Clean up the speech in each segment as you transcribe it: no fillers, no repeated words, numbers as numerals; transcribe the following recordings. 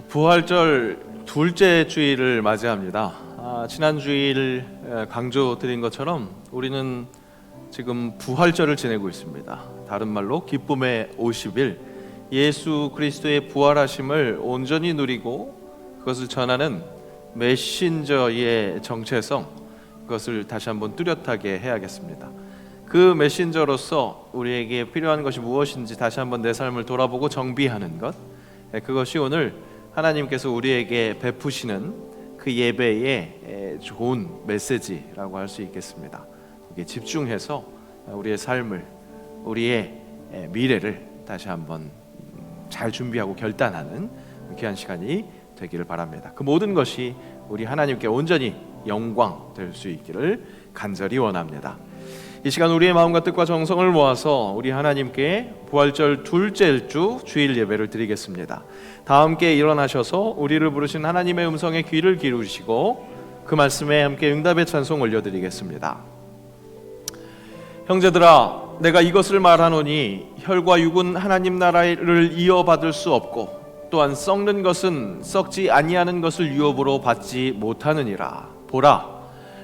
부활절 둘째 주일을 맞이합니다. 지난 주일 강조드린 것처럼 우리는 지금 부활절을 지내고 있습니다. 다른 말로 기쁨의 50일, 예수 그리스도의 부활하심을 온전히 누리고 그것을 전하는 메신저의 정체성, 그것을 다시 한번 뚜렷하게 해야겠습니다. 그 메신저로서 우리에게 필요한 것이 무엇인지 다시 한번 내 삶을 돌아보고 정비하는 것, 그것이 오늘 하나님께서 우리에게 베푸시는 그 예배의 좋은 메시지라고 할 수 있겠습니다. 거기에 집중해서 우리의 삶을, 우리의 미래를 다시 한번 잘 준비하고 결단하는 귀한 시간이 되기를 바랍니다. 그 모든 것이 우리 하나님께 온전히 영광 될 수 있기를 간절히 원합니다. 이 시간 우리의 마음과 뜻과 정성을 모아서 우리 하나님께 부활절 둘째 주 주일 예배를 드리겠습니다. 다 함께 일어나셔서 우리를 부르신 하나님의 음성에 귀를 기울이시고 그 말씀에 함께 응답의 찬송 올려드리겠습니다. 형제들아, 내가 이것을 말하노니 혈과 육은 하나님 나라를 이어받을 수 없고 또한 썩는 것은 썩지 아니하는 것을 유업으로 받지 못하느니라. 보라,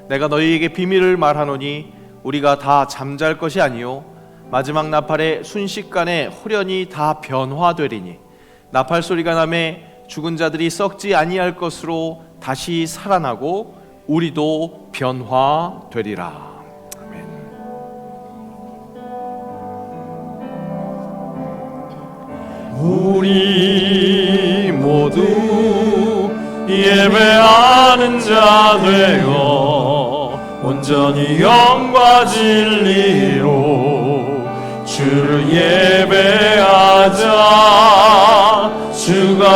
내가 너희에게 비밀을 말하노니 우리가 다 잠잘 것이 아니요 마지막 나팔의 순식간에 후련히 다 변화되리니 나팔 소리가 나매 죽은 자들이 썩지 아니할 것으로 다시 살아나고 우리도 변화되리라. 아멘. 우리 모두 예배하는 자 되어 온전히 영과 진리로 주를 예배하자. 주가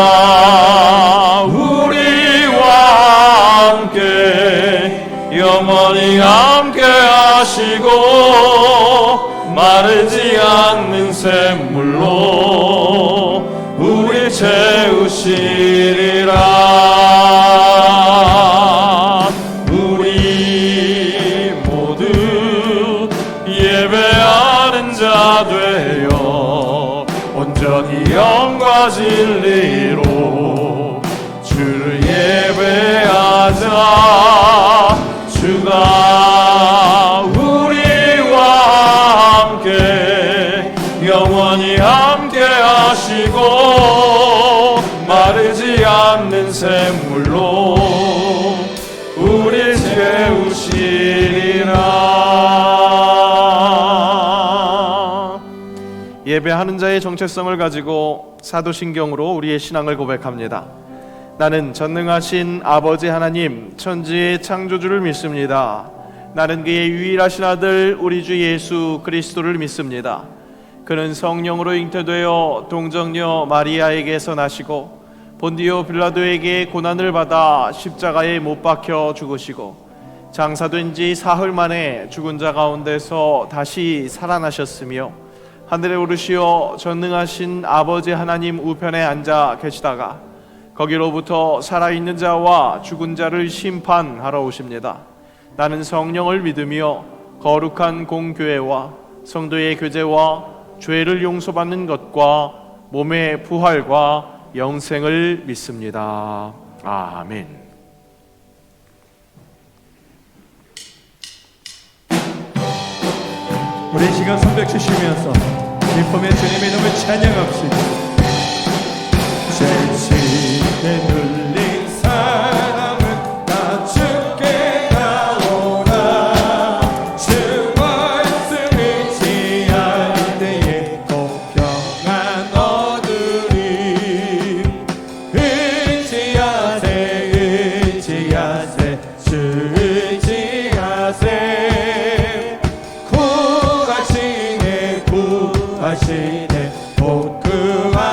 우리와 함께 영원히 함께 하시고 마르지 않는 샘물로 우리 채우시리라. 우리 모두 예배하는 자 되어 온전히 영과 진리로 주를 예배하자. 주가 우리와 함께 영원히 함께 하시고 마르지 않는 샘물로 우리 채우시리라. 예배하는 자의 정체성을 가지고 사도신경으로 우리의 신앙을 고백합니다. 나는 전능하신 아버지 하나님 천지의 창조주를 믿습니다. 나는 그의 유일하신 아들 우리 주 예수 그리스도를 믿습니다. 그는 성령으로 잉태되어 동정녀 마리아에게서 나시고 본디오 빌라도에게 고난을 받아 십자가에 못 박혀 죽으시고 장사된 지 사흘 만에 죽은 자 가운데서 다시 살아나셨으며 하늘에 오르시어 전능하신 아버지 하나님 우편에 앉아 계시다가 거기로부터 살아있는 자와 죽은 자를 심판하러 오십니다. 나는 성령을 믿으며 거룩한 공교회와 성도의 교제와 죄를 용서받는 것과 몸의 부활과 영생을 믿습니다. 아멘. 우리 시간 선백 주시면서 기쁨의 주님의 이름을 찬양합시다. 죄짓에 눌린 사람은 다 죽게 가오나 주 말씀 의지할 때에 꼭 평안 얻으리. 의지하세 의지하세 주 의지하세 구하시네 구하시네 복 구하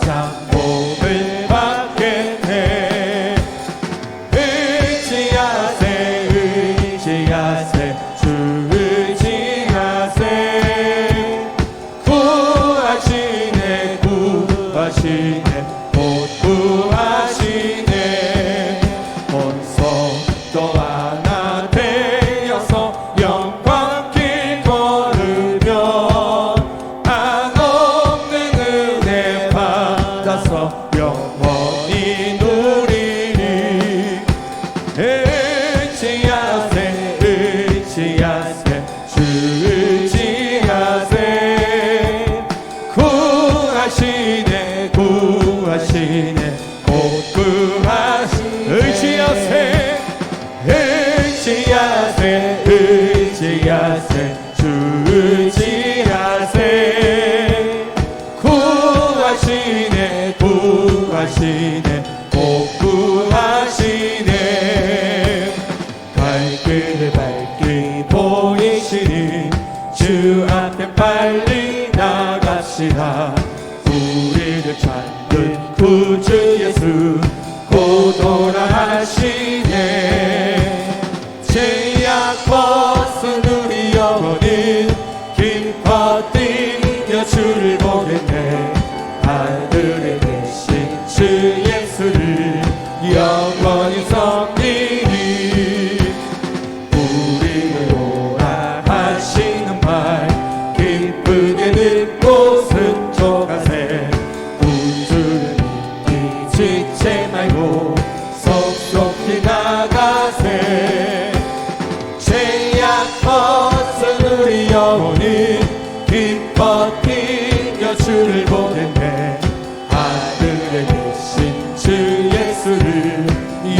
장복을 받겠네. 의지하세 의지하세 주 의지하세. 구하시네 구하시네 곧 구하시네. 본성도 하나 되어서 영광길 걸으며 한없는 은혜 받아서 영원히 누리리. 의지하세 의지하세 주 의지하세. 구하시네 구하시네 곧 구하시네. 의지하세 의지하세 의지하세 주 의지하세. 구하시네 구하시네 곧 구하시네. 갈 길을 밝히 보이시니 주 앞에 빨리 나갑시다. 우리를 찾는 구주 예수 곧 돌아가시네. 죄악 벗은 우리 영혼은 기뻐 뛰며 주를 보겠네. 하늘에 계신 주 예수를 영원히 섬기리. 우리를 오라 하시는 말 기쁘게 듣고 순종하세. 우주를 믿기 지체 말고 속속히 나가세. 죄악 벗은 우리 영혼은 기뻐 뛰며 주를 보겠네. 하늘에 계신 주 예수를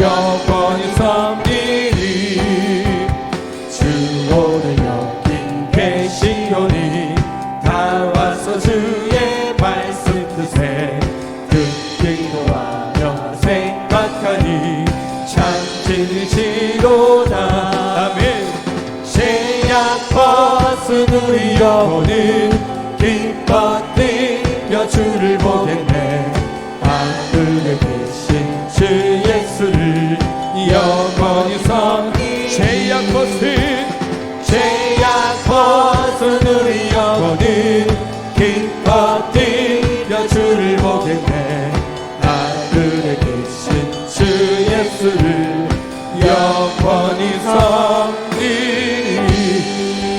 영원히 섬기리. 주 오늘 여기 계시오니 다 와서 주의 말씀 드세. 듣기도 하며 생각하니 참 진리시로다. 아멘. 죄악 벗은 우리 영혼은 기뻐 뛰며 주를 보겠네. 하늘에 계신 주 예수를 영원히 섬기리. 죄악 벗은 우리 영혼은 기뻐 뛰며 주를 보겠네. 하늘에 계신 주 예수를 영원히 섬기리.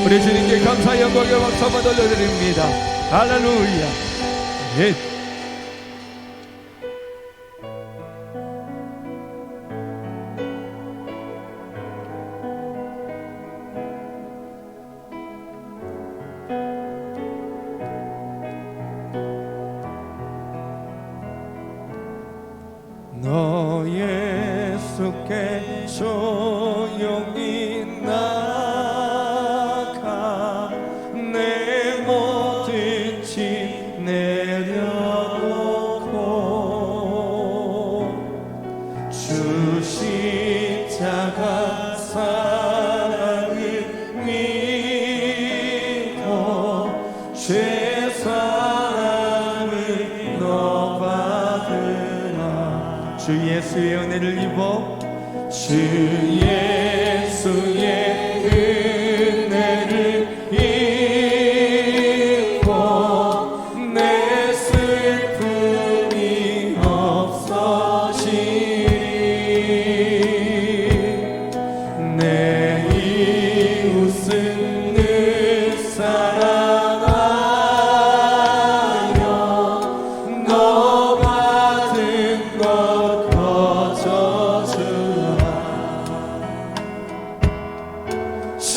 우리 주님께 감사 영광과 박수 한번 돌려드립니다. 할렐루야. 예. 너 예수께 조용히 나가 내 모든 짐 내려놓고 주 십자가 사랑을 믿고 죄사함을 너 받으라. 주 예수의 은혜를 입어 주 예수의 은혜를 입고 내 슬픔이 없어지리. 내 이웃은 늘 사랑하여 너 받은 것 거저주라. 주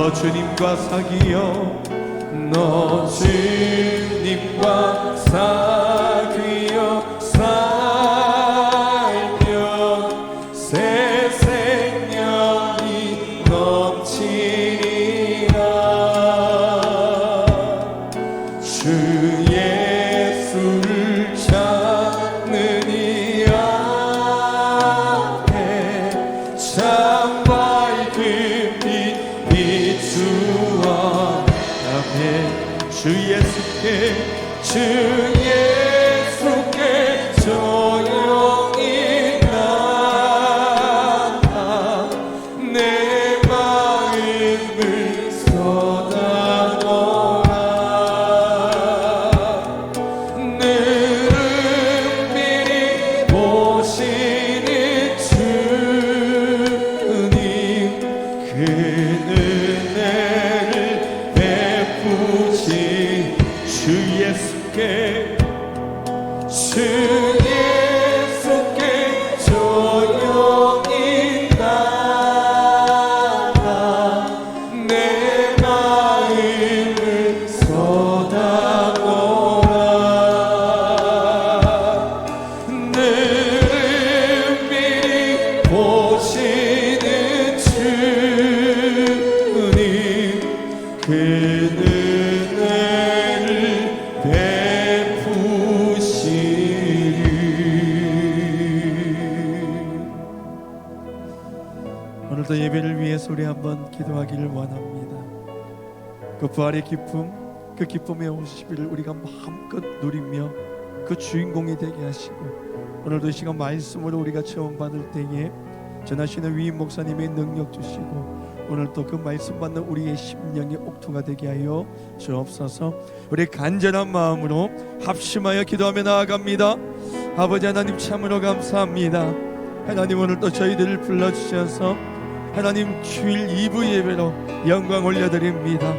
너 주님과 사귀어 너 주님과 사귀어 살면 새 생명이 넘치리라. 주 예수를 찾는 이 앞에 참 밝은 빛 비추어 주 예수께 주 예수께 조용히 나아 내 마음을 쏟아놓아. 능히 보시는 주님 그 은혜를 베푸시. 주 예수께 조용히 나가 내 마음을 쏟아놓아. 능히 보시는 주님 그 오늘도 예배를 위해서 우리 한번 기도하기를 원합니다. 그 부활의 기쁨, 그 기쁨의 50일을 우리가 마음껏 누리며 그 주인공이 되게 하시고, 오늘도 이 시간 말씀으로 우리가 체험받을 때에 전하시는 위임 목사님의 능력 주시고, 오늘 또 그 말씀 받는 우리의 심령의 옥토가 되게 하여 주옵소서. 우리 간절한 마음으로 합심하여 기도하며 나아갑니다. 아버지 하나님, 참으로 감사합니다. 하나님, 오늘 또 저희들을 불러주셔서 하나님 주일 2부 예배로 영광 올려드립니다.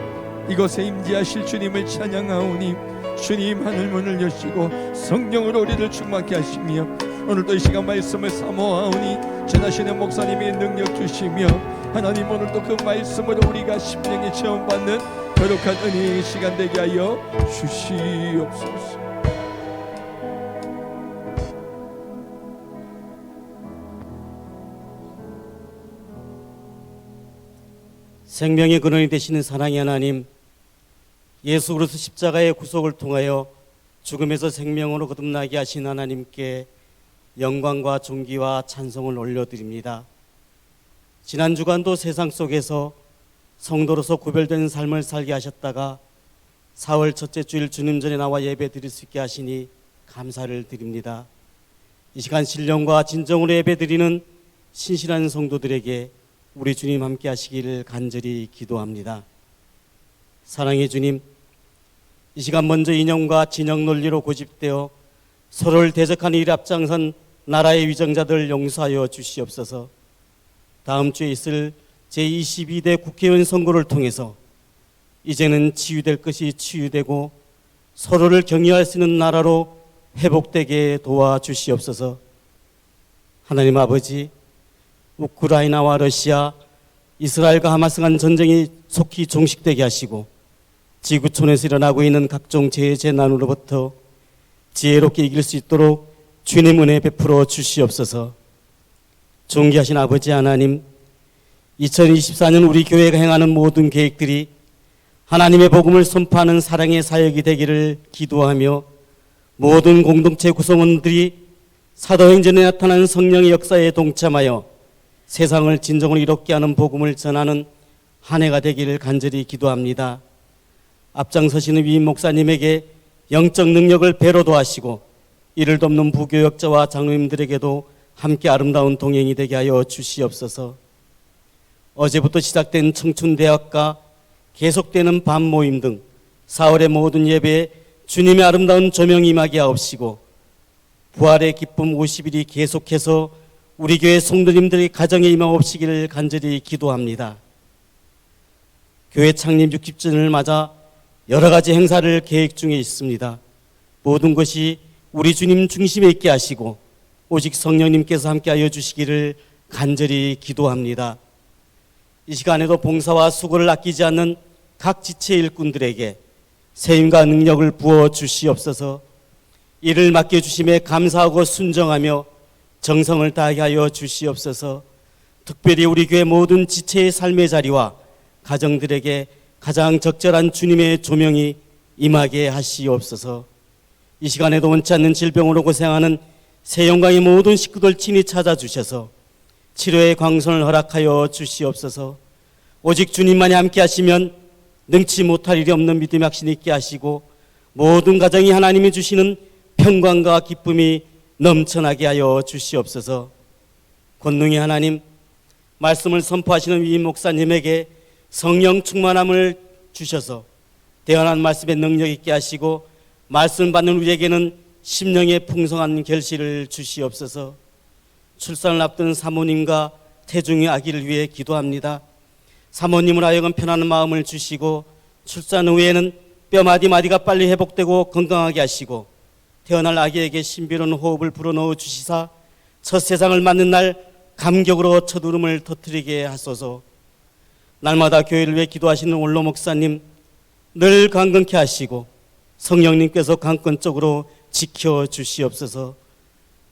이곳에 임재하실 주님을 찬양하오니 주님 하늘 문을 여시고 성령으로 우리를 충만케 하시며, 오늘도 이 시간 말씀을 사모하오니 전하시는 목사님의 능력 주시며, 하나님 오늘도 그 말씀으로 우리가 심령에 체험받는 거룩한 은혜의 시간 되게 하여 주시옵소서. 생명의 근원이 되시는 사랑의 하나님, 예수 그리스도 십자가의 구속을 통하여 죽음에서 생명으로 거듭나게 하신 하나님께 영광과 존귀와 찬송을 올려드립니다. 지난 주간도 세상 속에서 성도로서 구별된 삶을 살게 하셨다가 4월 첫째 주일 주님 전에 나와 예배 드릴 수 있게 하시니 감사를 드립니다. 이 시간 신령과 진정으로 예배 드리는 신실한 성도들에게 우리 주님 함께 하시기를 간절히 기도합니다. 사랑의 주님, 이 시간 먼저 이념과 진영 논리로 고집되어 서로를 대적하는 일 앞장선 나라의 위정자들 용서하여 주시옵소서. 다음 주에 있을 제22대 국회의원 선거를 통해서 이제는 치유될 것이 치유되고 서로를 격려할 수 있는 나라로 회복되게 도와주시옵소서. 하나님 아버지, 우크라이나와 러시아, 이스라엘과 하마스 간 전쟁이 속히 종식되게 하시고 지구촌에서 일어나고 있는 각종 재해 재난으로부터 지혜롭게 이길 수 있도록 주님 은혜 베풀어 주시옵소서. 존귀하신 아버지 하나님, 2024년 우리 교회가 행하는 모든 계획들이 하나님의 복음을 선포하는 사랑의 사역이 되기를 기도하며, 모든 공동체 구성원들이 사도행전에 나타난 성령의 역사에 동참하여 세상을 진정으로 이롭게 하는 복음을 전하는 한 해가 되기를 간절히 기도합니다. 앞장서시는 위임 목사님에게 영적 능력을 배로 도하시고 이를 돕는 부교역자와 장로님들에게도 함께 아름다운 동행이 되게 하여 주시옵소서. 어제부터 시작된 청춘대학과 계속되는 밤모임 등 4월의 모든 예배에 주님의 아름다운 조명이 임하게 하옵시고, 부활의 기쁨 50일이 계속해서 우리 교회 성도님들의 가정에 임하옵시기를 간절히 기도합니다. 교회 창립 60주년을 맞아 여러 가지 행사를 계획 중에 있습니다. 모든 것이 우리 주님 중심에 있게 하시고 오직 성령님께서 함께하여 주시기를 간절히 기도합니다. 이 시간에도 봉사와 수고를 아끼지 않는 각 지체 일꾼들에게 세임과 능력을 부어 주시옵소서. 이를 맡겨주심에 감사하고 순정하며 정성을 다하게 하여 주시옵소서. 특별히 우리 교회 모든 지체의 삶의 자리와 가정들에게 가장 적절한 주님의 조명이 임하게 하시옵소서. 이 시간에도 원치 않는 질병으로 고생하는 새영광의 모든 식구들 친히 찾아주셔서 치료의 광선을 허락하여 주시옵소서. 오직 주님만이 함께 하시면 능치 못할 일이 없는 믿음의 확신이 있게 하시고 모든 가정이 하나님이 주시는 평강과 기쁨이 넘쳐나게 하여 주시옵소서. 권능의 하나님, 말씀을 선포하시는 위임 목사님에게 성령 충만함을 주셔서 대언한 말씀의 능력 있게 하시고 말씀 받는 우리에게는 심령의 풍성한 결실을 주시옵소서. 출산을 앞둔 사모님과 태중의 아기를 위해 기도합니다. 사모님을 하여금 편안한 마음을 주시고 출산 후에는 뼈 마디마디가 빨리 회복되고 건강하게 하시고 태어날 아기에게 신비로운 호흡을 불어넣어 주시사 첫 세상을 맞는 날 감격으로 첫 울음을 터뜨리게 하소서. 날마다 교회를 위해 기도하시는 원로 목사님 늘 강건케 하시고 성령님께서 강권적으로 지켜주시옵소서.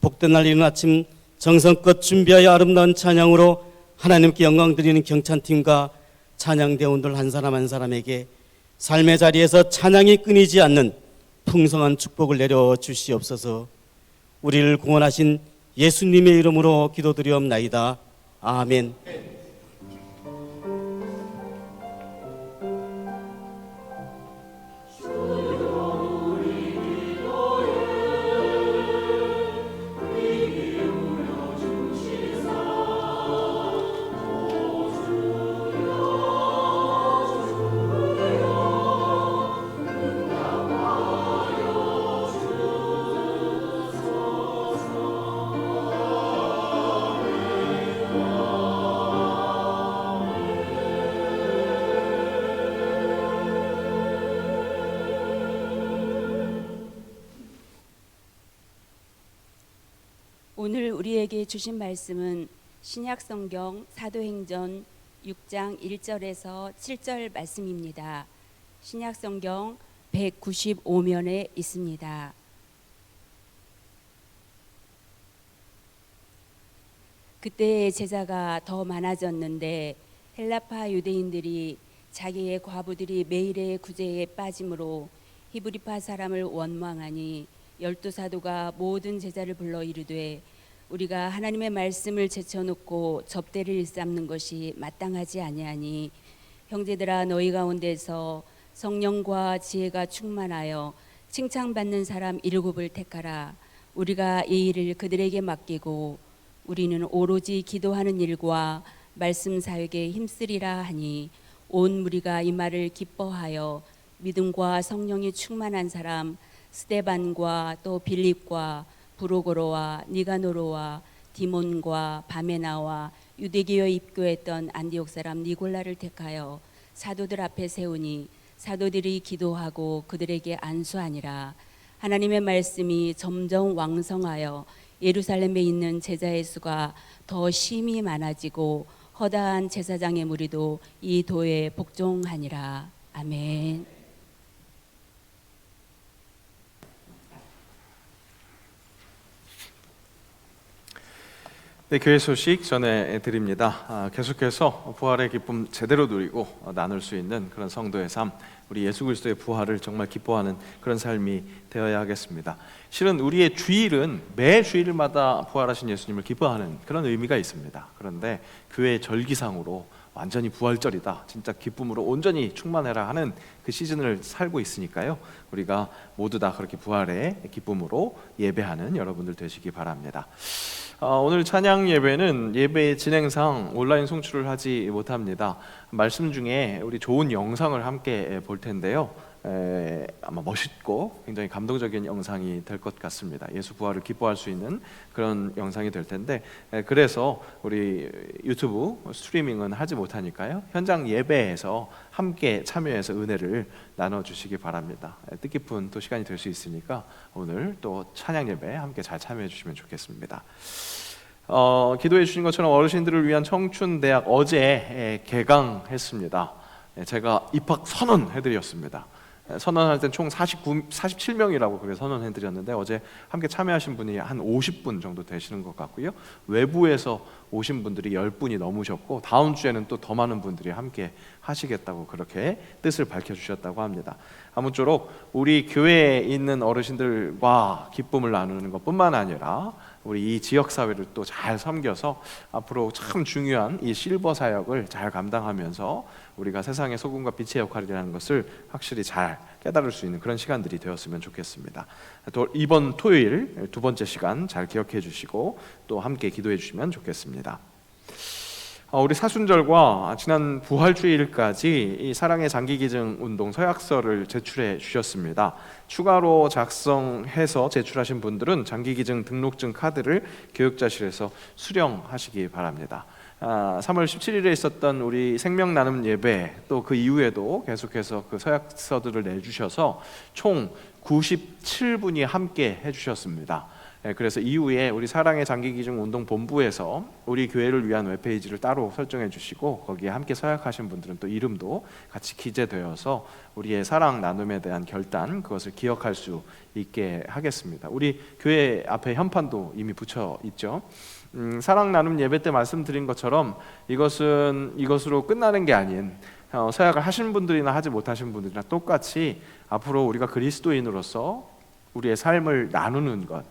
복된 날 이른 아침 정성껏 준비하여 아름다운 찬양으로 하나님께 영광 드리는 경찬팀과 찬양대원들 한 사람 한 사람에게 삶의 자리에서 찬양이 끊이지 않는 풍성한 축복을 내려 주시옵소서. 우리를 구원하신 예수님의 이름으로 기도드리옵나이다. 아멘. 오늘 우리에게 주신 말씀은 신약성경 사도행전 6장 1절에서 7절 말씀입니다. 신약성경 195면에 있습니다. 그때 제자가 더 많아졌는데 헬라파 유대인들이 자기의 과부들이 매일의 구제에 빠짐으로 히브리파 사람을 원망하니 12사도가 모든 제자를 불러 이르되 우리가 하나님의 말씀을 제쳐놓고 접대를 일삼는 것이 마땅하지 아니하니 형제들아 너희 가운데서 성령과 지혜가 충만하여 칭찬받는 사람 7을 택하라. 우리가 이 일을 그들에게 맡기고 우리는 오로지 기도하는 일과 말씀 사역에 힘쓰리라 하니 온 무리가 이 말을 기뻐하여 믿음과 성령이 충만한 사람 스데반과 또 빌립과 브로고로와 니가노로와 디몬과 바메나와 유대교에 입교했던 안디옥 사람 니골라를 택하여 사도들 앞에 세우니 사도들이 기도하고 그들에게 안수하니라. 하나님의 말씀이 점점 왕성하여 예루살렘에 있는 제자의 수가 더 심히 많아지고 허다한 제사장의 무리도 이 도에 복종하니라. 아멘. 네, 교회 소식 전해드립니다. 계속해서 부활의 기쁨 제대로 누리고 나눌 수 있는 그런 성도의 삶, 우리 예수 그리스도의 부활을 정말 기뻐하는 그런 삶이 되어야 하겠습니다. 실은 우리의 주일은 매 주일마다 부활하신 예수님을 기뻐하는 그런 의미가 있습니다. 그런데 교회의 절기상으로 완전히 부활절이다, 진짜 기쁨으로 온전히 충만해라 하는 그 시즌을 살고 있으니까요, 우리가 모두 다 그렇게 부활의 기쁨으로 예배하는 여러분들 되시기 바랍니다. 오늘 찬양 예배는 예배 진행상 온라인 송출을 하지 못합니다. 말씀 중에 우리 좋은 영상을 함께 볼 텐데요, 아마 멋있고 굉장히 감동적인 영상이 될 것 같습니다. 예수 부활을 기뻐할 수 있는 그런 영상이 될 텐데, 그래서 우리 유튜브 스트리밍은 하지 못하니까요, 현장 예배에서 함께 참여해서 은혜를 나눠주시기 바랍니다. 뜻깊은 또 시간이 될 수 있으니까 오늘 또 찬양 예배 함께 잘 참여해 주시면 좋겠습니다. 기도해 주신 것처럼 어르신들을 위한 청춘대학 어제 개강했습니다. 제가 입학 선언해드렸습니다. 선언할 땐 총 47명이라고 그렇게 선언해드렸는데 어제 함께 참여하신 분이 한 50분 정도 되시는 것 같고요. 외부에서 오신 분들이 10분이 넘으셨고 다음 주에는 또 더 많은 분들이 함께 하시겠다고 그렇게 뜻을 밝혀주셨다고 합니다. 아무쪼록 우리 교회에 있는 어르신들과 기쁨을 나누는 것뿐만 아니라 우리 이 지역사회를 또 잘 섬겨서 앞으로 참 중요한 이 실버 사역을 잘 감당하면서 우리가 세상의 소금과 빛의 역할이라는 것을 확실히 잘 깨달을 수 있는 그런 시간들이 되었으면 좋겠습니다. 또 이번 토요일 두 번째 시간 잘 기억해 주시고 또 함께 기도해 주시면 좋겠습니다. 우리 사순절과 지난 부활주일까지 이 사랑의 장기기증 운동 서약서를 제출해 주셨습니다. 추가로 작성해서 제출하신 분들은 장기기증 등록증 카드를 교육자실에서 수령하시기 바랍니다. 3월 17일에 있었던 우리 생명 나눔 예배 또 그 이후에도 계속해서 그 서약서들을 내주셔서 총 97분이 함께 해주셨습니다. 그래서 이후에 우리 사랑의 장기기증 운동 본부에서 우리 교회를 위한 웹페이지를 따로 설정해 주시고 거기에 함께 서약하신 분들은 또 이름도 같이 기재되어서 우리의 사랑 나눔에 대한 결단 그것을 기억할 수 있게 하겠습니다. 우리 교회 앞에 현판도 이미 붙여 있죠. 사랑 나눔 예배 때 말씀드린 것처럼 이것으로 끝나는 게 아닌 서약을 하신 분들이나 하지 못하신 분들이나 똑같이 앞으로 우리가 그리스도인으로서 우리의 삶을 나누는 것,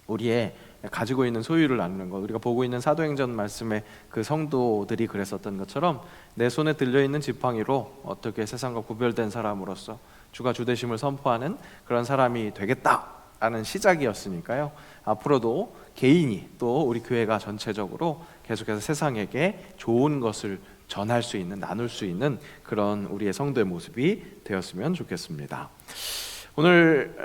우리의 가지고 있는 소유를 나누는 것, 우리가 보고 있는 사도행전 말씀에 그 성도들이 그랬었던 것처럼 내 손에 들려있는 지팡이로 어떻게 세상과 구별된 사람으로서 주가 주되심을 선포하는 그런 사람이 되겠다라는 시작이었으니까요. 앞으로도 개인이 또 우리 교회가 전체적으로 계속해서 세상에게 좋은 것을 전할 수 있는, 나눌 수 있는 그런 우리의 성도의 모습이 되었으면 좋겠습니다. 오늘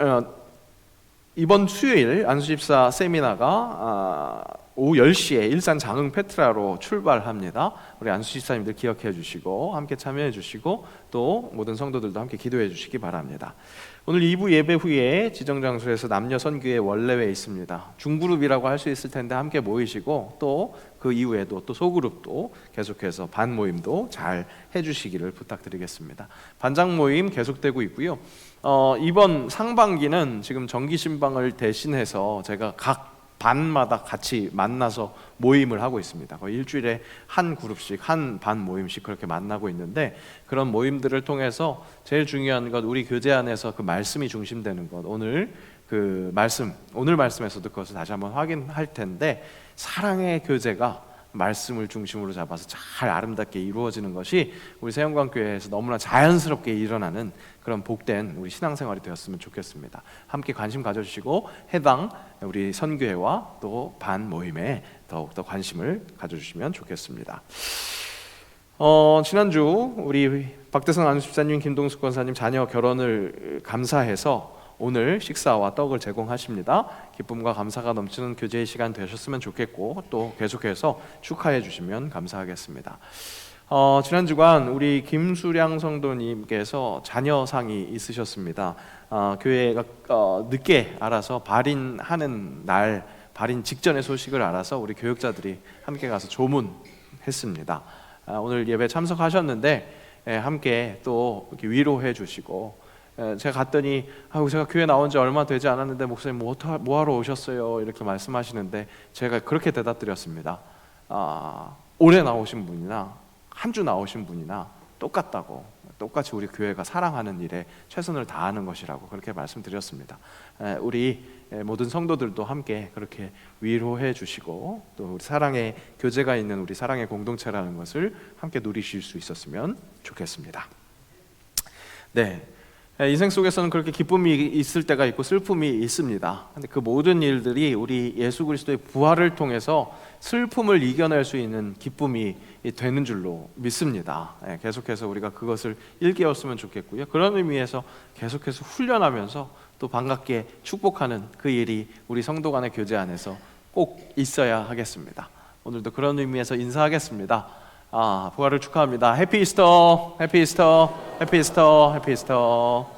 이번 수요일 안수집사 세미나가 오후 10시에 일산 장흥 페트라로 출발합니다. 우리 안수집사님들 기억해 주시고 함께 참여해 주시고 또 모든 성도들도 함께 기도해 주시기 바랍니다. 오늘 2부 예배 후에 지정장소에서 남녀 선교회 원래회 있습니다. 중그룹이라고 할 수 있을 텐데 함께 모이시고 또 그 이후에도 또 소그룹도 계속해서 반 모임도 잘 해주시기를 부탁드리겠습니다. 반장 모임 계속되고 있고요. 이번 상반기는 지금 정기 신방을 대신해서 제가 각 반마다 같이 만나서 모임을 하고 있습니다. 거의 일주일에 한 그룹씩 한 반 모임씩 그렇게 만나고 있는데 그런 모임들을 통해서 제일 중요한 것 우리 교제 안에서 그 말씀이 중심되는 것 오늘 말씀에서도 그것을 다시 한번 확인할 텐데 사랑의 교제가 말씀을 중심으로 잡아서 잘 아름답게 이루어지는 것이 우리 세영광교회에서 너무나 자연스럽게 일어나는 그런 복된 우리 신앙생활이 되었으면 좋겠습니다. 함께 관심 가져주시고 해당 우리 선교회와 또 반 모임에 더욱더 관심을 가져주시면 좋겠습니다. 지난주 우리 박대성 안수집사님, 김동숙 권사님 자녀 결혼을 감사해서 오늘 식사와 떡을 제공하십니다. 기쁨과 감사가 넘치는 교제의 시간 되셨으면 좋겠고 또 계속해서 축하해 주시면 감사하겠습니다. 지난 주간 우리 김수량 성도님께서 자녀상이 있으셨습니다. 교회가 늦게 알아서 발인하는 날 발인 직전의 소식을 알아서 우리 교육자들이 함께 가서 조문했습니다. 오늘 예배 참석하셨는데 함께 또 이렇게 위로해 주시고 제가 갔더니 제가 교회 나온 지 얼마 되지 않았는데 목사님 뭐 하러 오셨어요? 이렇게 말씀하시는데 제가 그렇게 대답드렸습니다. 올해 나오신 분이나 한 주 나오신 분이나 똑같다고 똑같이 우리 교회가 사랑하는 일에 최선을 다하는 것이라고 그렇게 말씀드렸습니다. 우리 모든 성도들도 함께 그렇게 위로해 주시고 또 우리 사랑의 교제가 있는 우리 사랑의 공동체라는 것을 함께 누리실 수 있었으면 좋겠습니다. 네. 인생 속에서는 그렇게 기쁨이 있을 때가 있고 슬픔이 있습니다. 근데 그 모든 일들이 우리 예수 그리스도의 부활을 통해서 슬픔을 이겨낼 수 있는 기쁨이 되는 줄로 믿습니다. 계속해서 우리가 그것을 일깨웠으면 좋겠고요. 그런 의미에서 계속해서 훈련하면서 또 반갑게 축복하는 그 일이 우리 성도 간의 교제 안에서 꼭 있어야 하겠습니다. 오늘도 그런 의미에서 인사하겠습니다. 부활을 축하합니다. 해피 이스터, 해피 이스터, 해피 이스터, 해피 이스터.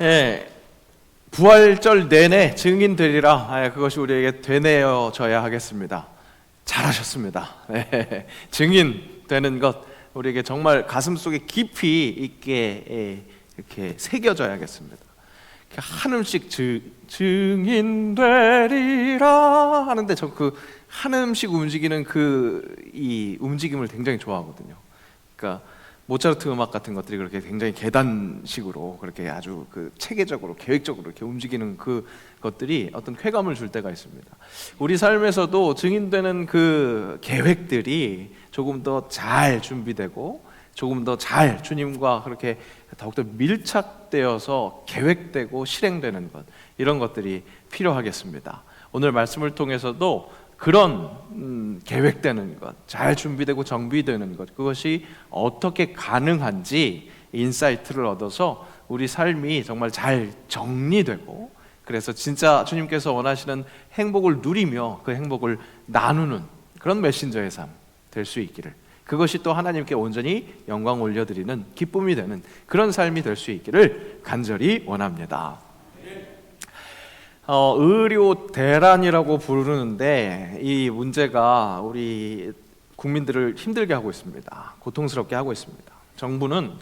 예, 부활절 내내 증인되리라. 그것이 우리에게 되뇌어져야 하겠습니다. 잘하셨습니다. 증인 되는 것 우리에게 정말 가슴속에 깊이 있게 이렇게 새겨져야겠습니다. 한음씩 증인 되리라 하는데 저 그 한음씩 움직이는 이 움직임을 굉장히 좋아하거든요. 그러니까 모차르트 음악 같은 것들이 그렇게 굉장히 계단식으로 그렇게 아주 체계적으로 계획적으로 이렇게 움직이는 것들이 어떤 쾌감을 줄 때가 있습니다. 우리 삶에서도 증인되는 그 계획들이 조금 더 잘 준비되고 조금 더 잘 주님과 그렇게 더욱더 밀착되어서 계획되고 실행되는 것, 이런 것들이 필요하겠습니다. 오늘 말씀을 통해서도 그런 계획되는 것, 잘 준비되고 정비되는 것, 그것이 어떻게 가능한지 인사이트를 얻어서 우리 삶이 정말 잘 정리되고, 그래서 진짜 주님께서 원하시는 행복을 누리며 그 행복을 나누는 그런 메신저의 삶 될 수 있기를, 그것이 또 하나님께 온전히 영광 올려드리는 기쁨이 되는 그런 삶이 될 수 있기를 간절히 원합니다. 의료 대란이라고 부르는데 이 문제가 우리 국민들을 힘들게 하고 있습니다. 고통스럽게 하고 있습니다. 정부는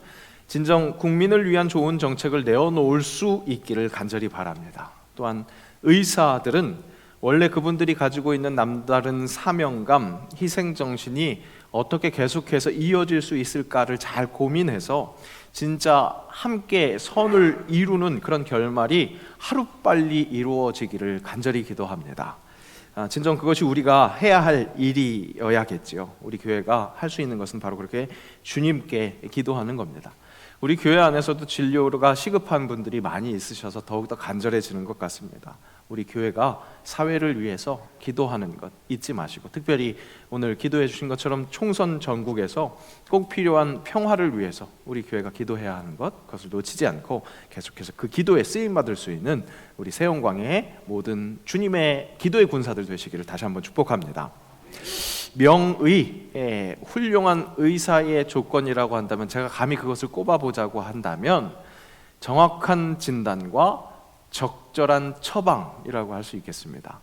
진정 국민을 위한 좋은 정책을 내어놓을 수 있기를 간절히 바랍니다. 또한 의사들은 원래 그분들이 가지고 있는 남다른 사명감, 희생정신이 어떻게 계속해서 이어질 수 있을까를 잘 고민해서 진짜 함께 선을 이루는 그런 결말이 하루빨리 이루어지기를 간절히 기도합니다. 진정 그것이 우리가 해야 할 일이어야겠지요. 우리 교회가 할 수 있는 것은 바로 그렇게 주님께 기도하는 겁니다. 우리 교회 안에서도 진료가 시급한 분들이 많이 있으셔서 더욱더 간절해지는 것 같습니다. 우리 교회가 사회를 위해서 기도하는 것 잊지 마시고, 특별히 오늘 기도해 주신 것처럼 총선 전국에서 꼭 필요한 평화를 위해서 우리 교회가 기도해야 하는 것, 그것을 놓치지 않고 계속해서 그 기도에 쓰임받을 수 있는 우리 새영광의 모든 주님의 기도의 군사들 되시기를 다시 한번 축복합니다. 명의 훌륭한 의사의 조건이라고 한다면, 제가 감히 그것을 꼽아보자고 한다면 정확한 진단과 적절한 처방이라고 할 수 있겠습니다.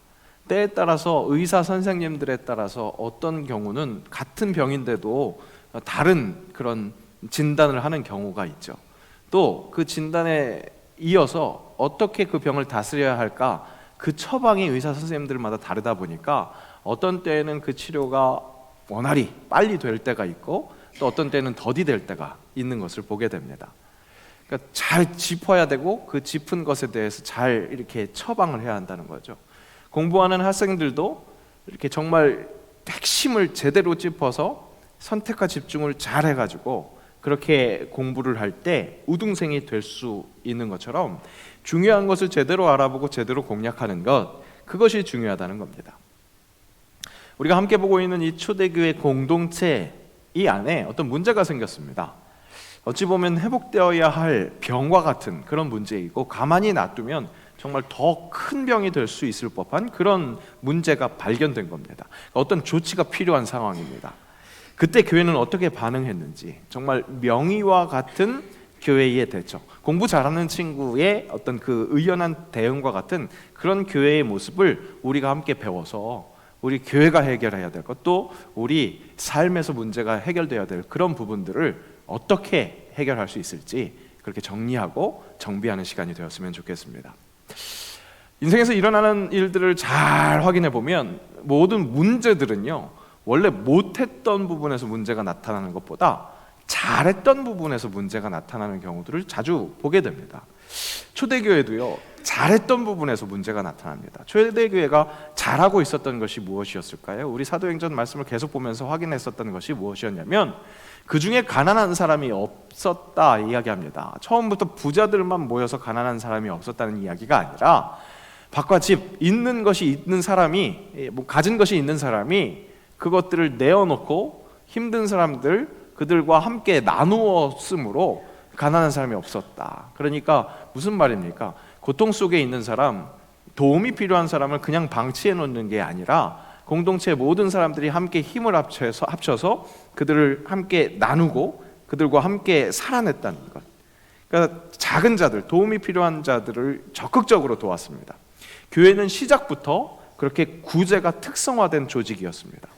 때에 따라서 의사 선생님들에 따라서 어떤 경우는 같은 병인데도 다른 그런 진단을 하는 경우가 있죠. 또 그 진단에 이어서 어떻게 그 병을 다스려야 할까, 그 처방이 의사 선생님들마다 다르다 보니까 어떤 때에는 그 치료가 원활히 빨리 될 때가 있고, 또 어떤 때는 더디 될 때가 있는 것을 보게 됩니다. 그러니까 잘 짚어야 되고, 그 짚은 것에 대해서 잘 이렇게 처방을 해야 한다는 거죠. 공부하는 학생들도 이렇게 정말 핵심을 제대로 짚어서 선택과 집중을 잘 해가지고 그렇게 공부를 할 때 우등생이 될 수 있는 것처럼, 중요한 것을 제대로 알아보고 제대로 공략하는 것, 그것이 중요하다는 겁니다. 우리가 함께 보고 있는 이 초대교회 공동체 이 안에 어떤 문제가 생겼습니다. 어찌 보면 회복되어야 할 병과 같은 그런 문제이고, 가만히 놔두면 정말 더 큰 병이 될 수 있을 법한 그런 문제가 발견된 겁니다. 어떤 조치가 필요한 상황입니다. 그때 교회는 어떻게 반응했는지, 정말 명의와 같은 교회의 대처, 공부 잘하는 친구의 어떤 그 의연한 대응과 같은 그런 교회의 모습을 우리가 함께 배워서 우리 교회가 해결해야 될 것, 또 우리 삶에서 문제가 해결돼야 될 그런 부분들을 어떻게 해결할 수 있을지 그렇게 정리하고 정비하는 시간이 되었으면 좋겠습니다. 인생에서 일어나는 일들을 잘 확인해 보면 모든 문제들은요, 원래 못했던 부분에서 문제가 나타나는 것보다 잘했던 부분에서 문제가 나타나는 경우들을 자주 보게 됩니다. 초대교회도요, 잘했던 부분에서 문제가 나타납니다. 초대교회가 잘하고 있었던 것이 무엇이었을까요? 우리 사도행전 말씀을 계속 보면서 확인했었던 것이 무엇이었냐면, 그 중에 가난한 사람이 없었다 이야기합니다. 처음부터 부자들만 모여서 가난한 사람이 없었다는 이야기가 아니라, 밭과 집, 있는 것이 있는 사람이, 가진 것이 있는 사람이 그것들을 내어놓고 힘든 사람들, 그들과 함께 나누었으므로 가난한 사람이 없었다. 그러니까 무슨 말입니까? 고통 속에 있는 사람, 도움이 필요한 사람을 그냥 방치해 놓는 게 아니라 공동체의 모든 사람들이 함께 힘을 합쳐서 그들을 함께 나누고 그들과 함께 살아냈다는 것. 그러니까 작은 자들, 도움이 필요한 자들을 적극적으로 도왔습니다. 교회는 시작부터 그렇게 구제가 특성화된 조직이었습니다.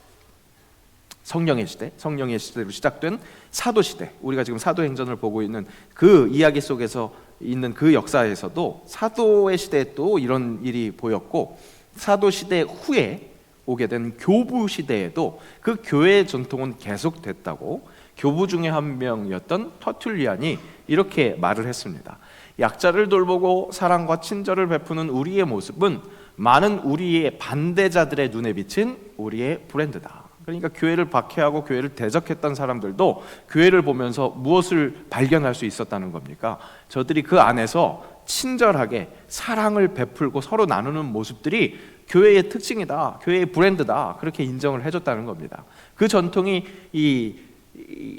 성령의 시대로 시작된 사도 시대, 우리가 지금 사도행전을 보고 있는 그 이야기 속에서 있는 그 역사에서도 사도의 시대에 또 이런 일이 보였고, 사도 시대 후에 오게 된 교부 시대에도 그 교회의 전통은 계속됐다고 교부 중에 한 명이었던 터툴리안이 이렇게 말을 했습니다. 약자를 돌보고 사랑과 친절을 베푸는 우리의 모습은 많은 우리의 반대자들의 눈에 비친 우리의 브랜드다. 그러니까 교회를 박해하고 교회를 대적했던 사람들도 교회를 보면서 무엇을 발견할 수 있었다는 겁니까? 저들이 그 안에서 친절하게 사랑을 베풀고 서로 나누는 모습들이 교회의 특징이다, 교회의 브랜드다, 그렇게 인정을 해줬다는 겁니다. 그 전통이 이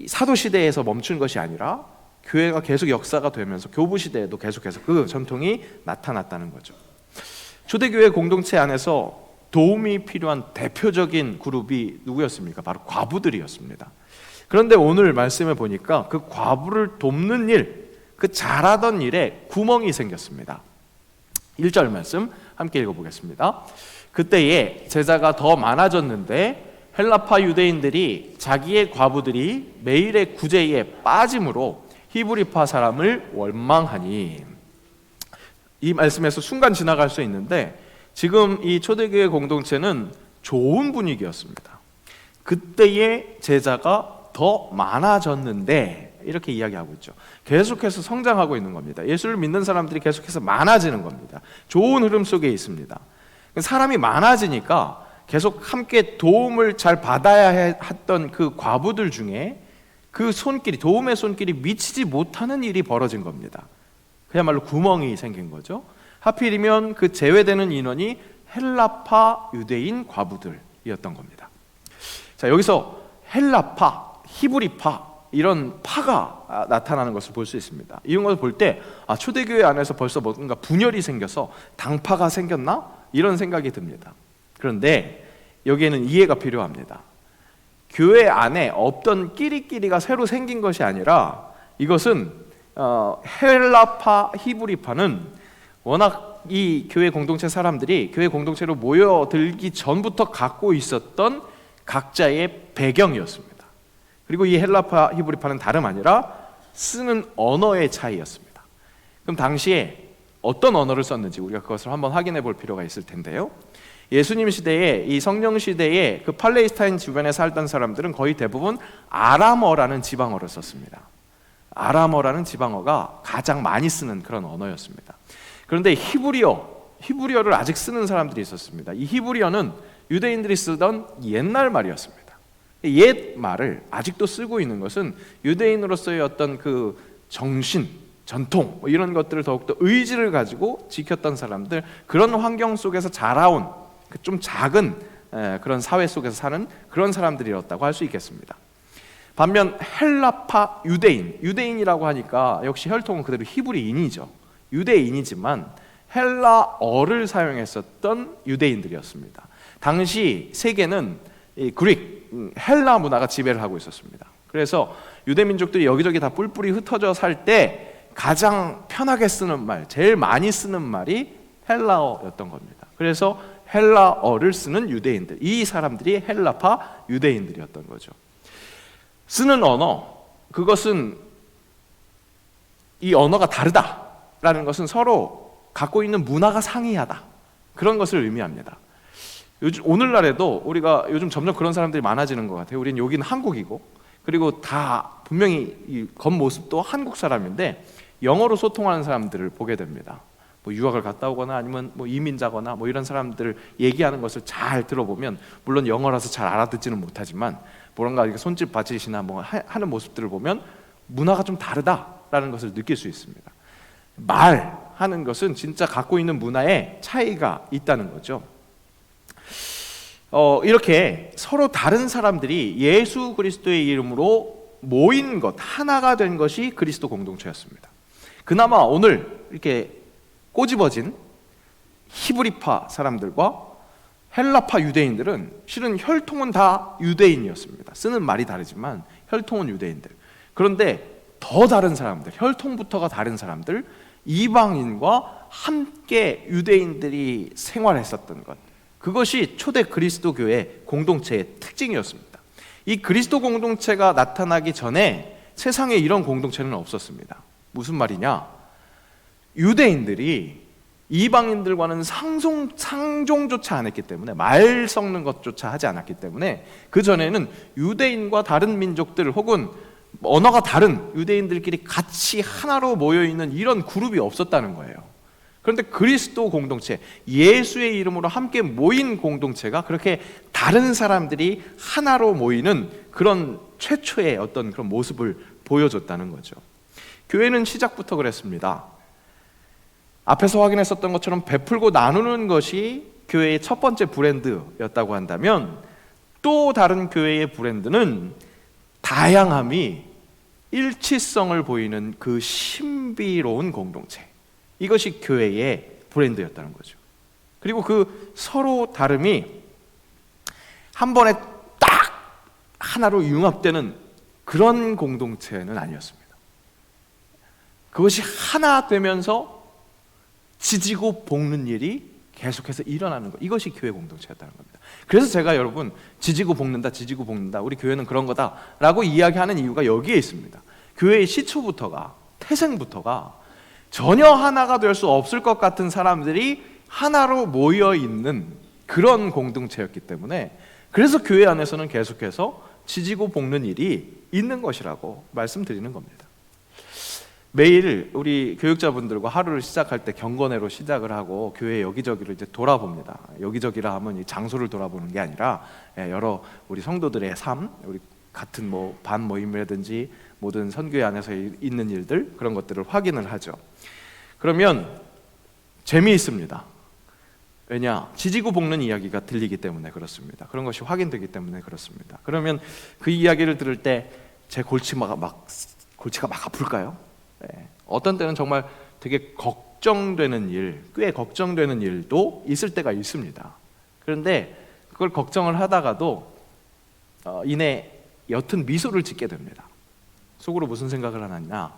사도시대에서 멈춘 것이 아니라 교회가 계속 역사가 되면서 교부시대에도 계속해서 그 전통이 나타났다는 거죠. 초대교회 공동체 안에서 도움이 필요한 대표적인 그룹이 누구였습니까? 바로 과부들이었습니다. 그런데 오늘 말씀에 보니까 그 과부를 돕는 일, 그 잘하던 일에 구멍이 생겼습니다. 1절 말씀 함께 읽어보겠습니다. 그때에 제자가 더 많아졌는데 헬라파 유대인들이 자기의 과부들이 매일의 구제에 빠짐으로 히브리파 사람을 원망하니, 이 말씀에서 순간 지나갈 수 있는데 지금 이 초대교회 공동체는 좋은 분위기였습니다. 그때의 제자가 더 많아졌는데 이렇게 이야기하고 있죠. 계속해서 성장하고 있는 겁니다. 예수를 믿는 사람들이 계속해서 많아지는 겁니다. 좋은 흐름 속에 있습니다. 사람이 많아지니까 계속 함께 도움을 잘 받아야 했던 그 과부들 중에 그 손길이, 도움의 손길이 미치지 못하는 일이 벌어진 겁니다. 그야말로 구멍이 생긴 거죠. 하필이면 그 제외되는 인원이 헬라파 유대인 과부들이었던 겁니다. 자, 여기서 헬라파, 히브리파 이런 파가 나타나는 것을 볼 수 있습니다. 이런 것을 볼 때 초대교회 안에서 벌써 뭔가 분열이 생겨서 당파가 생겼나? 이런 생각이 듭니다. 그런데 여기에는 이해가 필요합니다. 교회 안에 없던 끼리끼리가 새로 생긴 것이 아니라 이것은 헬라파, 히브리파는 워낙 이 교회 공동체 사람들이 교회 공동체로 모여들기 전부터 갖고 있었던 각자의 배경이었습니다. 그리고 이 헬라파, 히브리파는 다름 아니라 쓰는 언어의 차이였습니다. 그럼 당시에 어떤 언어를 썼는지 우리가 그것을 한번 확인해 볼 필요가 있을 텐데요. 예수님 시대에, 이 성령 시대에 그 팔레스타인 주변에 살던 사람들은 거의 대부분 아람어라는 지방어를 썼습니다. 아람어라는 지방어가 가장 많이 쓰는 그런 언어였습니다. 그런데 히브리어를 아직 쓰는 사람들이 있었습니다. 이 히브리어는 유대인들이 쓰던 옛날 말이었습니다. 옛 말을 아직도 쓰고 있는 것은 유대인으로서의 어떤 그 정신, 전통 이런 것들을 더욱더 의지를 가지고 지켰던 사람들, 그런 환경 속에서 자라온 좀 작은 그런 사회 속에서 사는 그런 사람들이었다고 할 수 있겠습니다. 반면 헬라파 유대인이라고 하니까 역시 혈통은 그대로 히브리인이죠. 유대인이지만 헬라어를 사용했었던 유대인들이었습니다. 당시 세계는 이 헬라 문화가 지배를 하고 있었습니다. 그래서 유대 민족들이 여기저기 다 뿔뿔이 흩어져 살 때 가장 편하게 쓰는 말, 제일 많이 쓰는 말이 헬라어였던 겁니다. 그래서 헬라어를 쓰는 유대인들, 이 사람들이 헬라파 유대인들이었던 거죠. 쓰는 언어, 그것은 이 언어가 다르다라는 것은 서로 갖고 있는 문화가 상이하다, 그런 것을 의미합니다. 오늘날에도 우리가 요즘 점점 그런 사람들이 많아지는 것 같아요. 우리는 여기는 한국이고, 그리고 다 분명히 이 겉모습도 한국 사람인데 영어로 소통하는 사람들을 보게 됩니다. 뭐 유학을 갔다 오거나 아니면 뭐 이민자거나 뭐 이런 사람들 얘기하는 것을 잘 들어보면, 물론 영어라서 잘 알아듣지는 못하지만 뭔가 이렇게 손짓 발짓이나 뭐 하는 모습들을 보면 문화가 좀 다르다라는 것을 느낄 수 있습니다. 말하는 것은 진짜 갖고 있는 문화에 차이가 있다는 거죠. 이렇게 서로 다른 사람들이 예수 그리스도의 이름으로 모인 것, 하나가 된 것이 그리스도 공동체였습니다. 그나마 오늘 이렇게 꼬집어진 히브리파 사람들과 헬라파 유대인들은 실은 혈통은 다 유대인이었습니다. 쓰는 말이 다르지만 혈통은 유대인들. 그런데 더 다른 사람들, 혈통부터가 다른 사람들, 이방인과 함께 유대인들이 생활했었던 것, 그것이 초대 그리스도 교회 공동체의 특징이었습니다. 이 그리스도 공동체가 나타나기 전에 세상에 이런 공동체는 없었습니다. 무슨 말이냐? 유대인들이 이방인들과는 상종조차 안 했기 때문에, 말 섞는 것조차 하지 않았기 때문에 그 전에는 유대인과 다른 민족들 혹은 언어가 다른 유대인들끼리 같이 하나로 모여있는 이런 그룹이 없었다는 거예요. 그런데 그리스도 공동체, 예수의 이름으로 함께 모인 공동체가 그렇게 다른 사람들이 하나로 모이는 그런 최초의 어떤 그런 모습을 보여줬다는 거죠. 교회는 시작부터 그랬습니다. 앞에서 확인했었던 것처럼 베풀고 나누는 것이 교회의 첫 번째 브랜드였다고 한다면, 또 다른 교회의 브랜드는 다양함이 일치성을 보이는 그 신비로운 공동체, 이것이 교회의 브랜드였다는 거죠. 그리고 그 서로 다름이 한 번에 딱 하나로 융합되는 그런 공동체는 아니었습니다. 그것이 하나 되면서 지지고 볶는 일이 계속해서 일어나는 것, 이것이 교회 공동체였다는 겁니다. 그래서 제가 여러분 지지고 볶는다, 우리 교회는 그런 거다라고 이야기하는 이유가 여기에 있습니다. 교회의 시초부터가, 태생부터가 전혀 하나가 될 수 없을 것 같은 사람들이 하나로 모여 있는 그런 공동체였기 때문에, 그래서 교회 안에서는 계속해서 지지고 볶는 일이 있는 것이라고 말씀드리는 겁니다. 매일 우리 교육자분들과 하루를 시작할 때 경건회로 시작을 하고 교회 여기저기를 이제 돌아봅니다. 여기저기라 하면 이 장소를 돌아보는 게 아니라 여러 우리 성도들의 삶, 우리 같은 뭐 반 모임이라든지 모든 선교회 안에서 있는 일들, 그런 것들을 확인을 하죠. 그러면 재미있습니다. 왜냐? 지지고 볶는 이야기가 들리기 때문에 그렇습니다. 그런 것이 확인되기 때문에 그렇습니다. 그러면 그 이야기를 들을 때 제 골치가 막 아플까요? 네. 어떤 때는 정말 되게 걱정되는 일, 꽤 걱정되는 일도 있을 때가 있습니다. 그런데 그걸 걱정을 하다가도 이내 옅은 미소를 짓게 됩니다. 속으로 무슨 생각을 하느냐?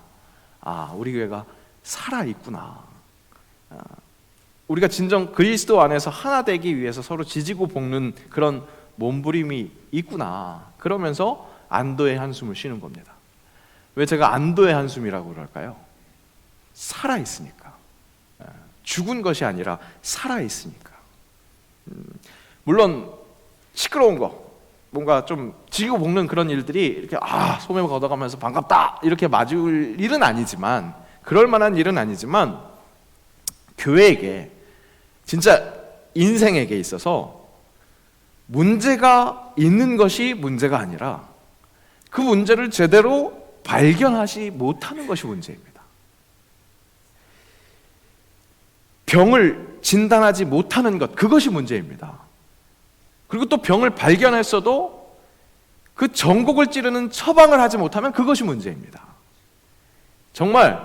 우리 교회가 살아있구나. 우리가 진정 그리스도 안에서 하나 되기 위해서 서로 지지고 볶는 그런 몸부림이 있구나. 그러면서 안도의 한숨을 쉬는 겁니다. 왜 제가 안도의 한숨이라고 그럴까요? 살아있으니까. 죽은 것이 아니라 살아있으니까. 물론 시끄러운 거, 뭔가 좀 지고 볶는 그런 일들이 이렇게 소매 걷어가면서 반갑다 이렇게 맞을 일은 아니지만, 그럴 만한 일은 아니지만, 교회에게 진짜 인생에게 있어서 문제가 있는 것이 문제가 아니라 그 문제를 제대로 발견하지 못하는 것이 문제입니다. 병을 진단하지 못하는 것, 그것이 문제입니다. 그리고 또 병을 발견했어도 그 전곡을 찌르는 처방을 하지 못하면 그것이 문제입니다. 정말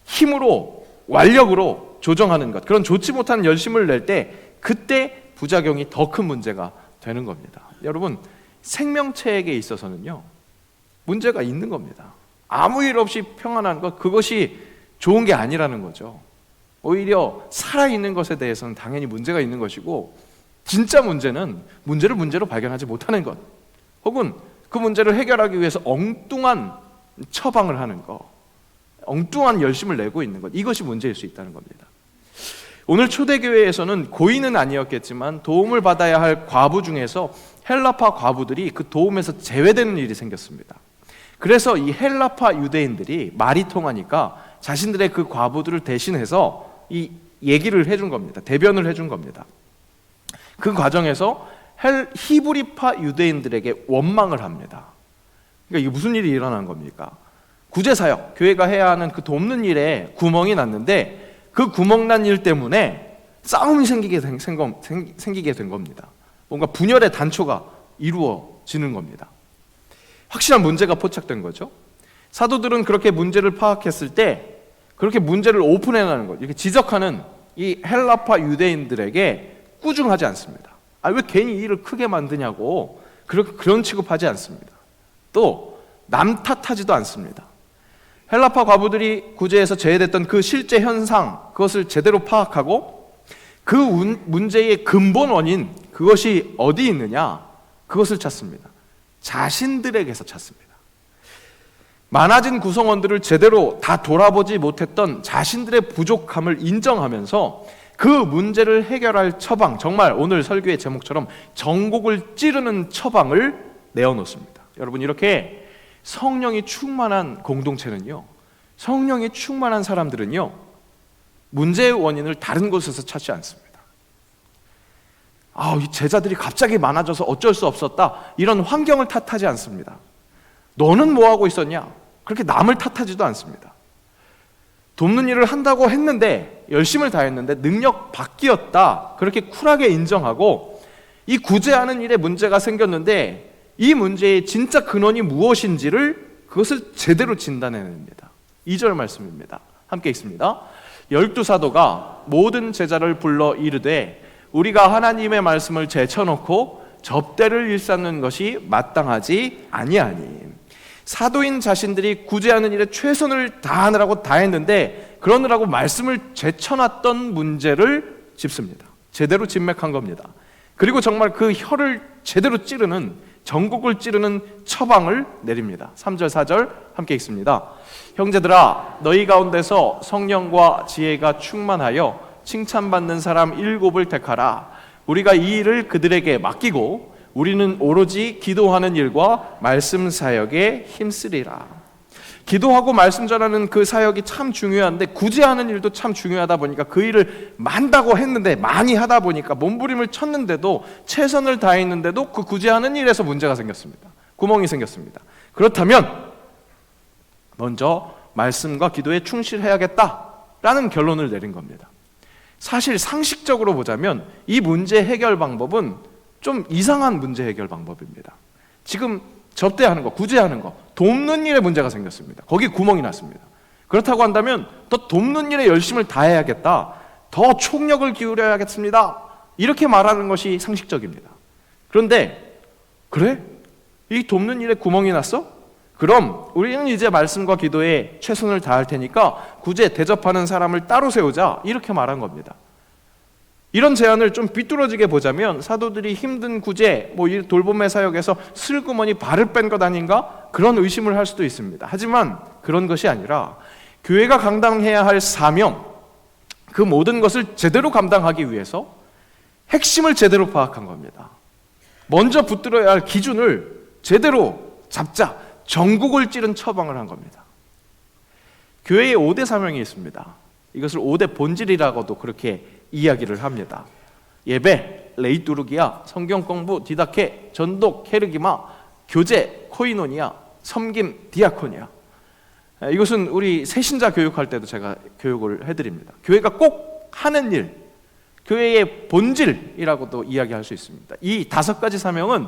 힘으로, 완력으로 조정하는 것, 그런 좋지 못한 열심을 낼 때 그때 부작용이 더 큰 문제가 되는 겁니다. 여러분, 생명체에게 있어서는요, 문제가 있는 겁니다. 아무 일 없이 평안한 것, 그것이 좋은 게 아니라는 거죠. 오히려 살아있는 것에 대해서는 당연히 문제가 있는 것이고, 진짜 문제는 문제를 문제로 발견하지 못하는 것, 혹은 그 문제를 해결하기 위해서 엉뚱한 처방을 하는 것, 엉뚱한 열심을 내고 있는 것, 이것이 문제일 수 있다는 겁니다. 오늘 초대교회에서는 고인은 아니었겠지만 도움을 받아야 할 과부 중에서 헬라파 과부들이 그 도움에서 제외되는 일이 생겼습니다. 그래서 이 헬라파 유대인들이 말이 통하니까 자신들의 그 과부들을 대신해서 이 얘기를 해준 겁니다. 대변을 해준 겁니다. 그 과정에서 히브리파 유대인들에게 원망을 합니다. 그러니까 이게 무슨 일이 일어난 겁니까? 구제사역, 교회가 해야 하는 그 돕는 일에 구멍이 났는데 그 구멍난 일 때문에 싸움이 생기게 된 겁니다. 뭔가 분열의 단초가 이루어지는 겁니다. 확실한 문제가 포착된 거죠. 사도들은 그렇게 문제를 파악했을 때 그렇게 문제를 오픈해내는 것, 이렇게 지적하는 이 헬라파 유대인들에게 꾸중하지 않습니다. 왜 괜히 일을 크게 만드냐고 그런 취급하지 않습니다. 또 남 탓하지도 않습니다. 헬라파 과부들이 구제에서 제외됐던 그 실제 현상, 그것을 제대로 파악하고 그 문제의 근본 원인, 그것이 어디 있느냐, 그것을 찾습니다. 자신들에게서 찾습니다. 많아진 구성원들을 제대로 다 돌아보지 못했던 자신들의 부족함을 인정하면서 그 문제를 해결할 처방, 정말 오늘 설교의 제목처럼 전곡을 찌르는 처방을 내어놓습니다. 여러분, 이렇게 성령이 충만한 공동체는요, 성령이 충만한 사람들은요, 문제의 원인을 다른 곳에서 찾지 않습니다. 이 제자들이 갑자기 많아져서 어쩔 수 없었다, 이런 환경을 탓하지 않습니다. 너는 뭐 하고 있었냐, 그렇게 남을 탓하지도 않습니다. 돕는 일을 한다고 했는데, 열심을 다했는데 능력 밖이었다, 그렇게 쿨하게 인정하고 이 구제하는 일에 문제가 생겼는데 이 문제의 진짜 근원이 무엇인지를 그것을 제대로 진단해냅니다. 2절 말씀입니다. 함께 읽습니다. 12사도가 모든 제자를 불러 이르되 우리가 하나님의 말씀을 제쳐놓고 접대를 일삼는 것이 마땅하지 아니하니, 사도인 자신들이 구제하는 일에 최선을 다하느라고 다했는데 그러느라고 말씀을 제쳐놨던 문제를 짚습니다. 제대로 진맥한 겁니다. 그리고 정말 그 혀를 제대로 찌르는, 전곡을 찌르는 처방을 내립니다. 3절 4절 함께 읽습니다. 형제들아, 너희 가운데서 성령과 지혜가 충만하여 칭찬받는 사람 7을 택하라. 우리가 이 일을 그들에게 맡기고 우리는 오로지 기도하는 일과 말씀 사역에 힘쓰리라. 기도하고 말씀 전하는 그 사역이 참 중요한데 구제하는 일도 참 중요하다 보니까 그 일을 많다고 했는데, 많이 하다 보니까 몸부림을 쳤는데도, 최선을 다했는데도 그 구제하는 일에서 문제가 생겼습니다. 구멍이 생겼습니다. 그렇다면 먼저 말씀과 기도에 충실해야겠다라는 결론을 내린 겁니다. 사실 상식적으로 보자면 이 문제 해결 방법은 좀 이상한 문제 해결 방법입니다. 지금 접대하는 거, 구제하는 거, 돕는 일에 문제가 생겼습니다. 거기 구멍이 났습니다. 그렇다고 한다면 더 돕는 일에 열심을 다해야겠다, 더 총력을 기울여야겠습니다, 이렇게 말하는 것이 상식적입니다. 그런데 그래? 이 돕는 일에 구멍이 났어? 그럼 우리는 이제 말씀과 기도에 최선을 다할 테니까 구제 대접하는 사람을 따로 세우자, 이렇게 말한 겁니다. 이런 제안을 좀 삐뚤어지게 보자면 사도들이 힘든 구제, 이 돌봄의 사역에서 슬그머니 발을 뺀 것 아닌가? 그런 의심을 할 수도 있습니다. 하지만 그런 것이 아니라 교회가 감당해야 할 사명, 그 모든 것을 제대로 감당하기 위해서 핵심을 제대로 파악한 겁니다. 먼저 붙들어야 할 기준을 제대로 잡자, 전국을 찌른 처방을 한 겁니다. 교회에 5대 사명이 있습니다. 이것을 5대 본질이라고도 그렇게 이야기를 합니다. 예배, 레이뚜르기야, 성경 공부, 디다케, 전독, 케르기마, 교제, 코이노니아, 섬김, 디아코니아. 이것은 우리 새신자 교육할 때도 제가 교육을 해드립니다. 교회가 꼭 하는 일, 교회의 본질이라고도 이야기할 수 있습니다. 이 5가지 사명은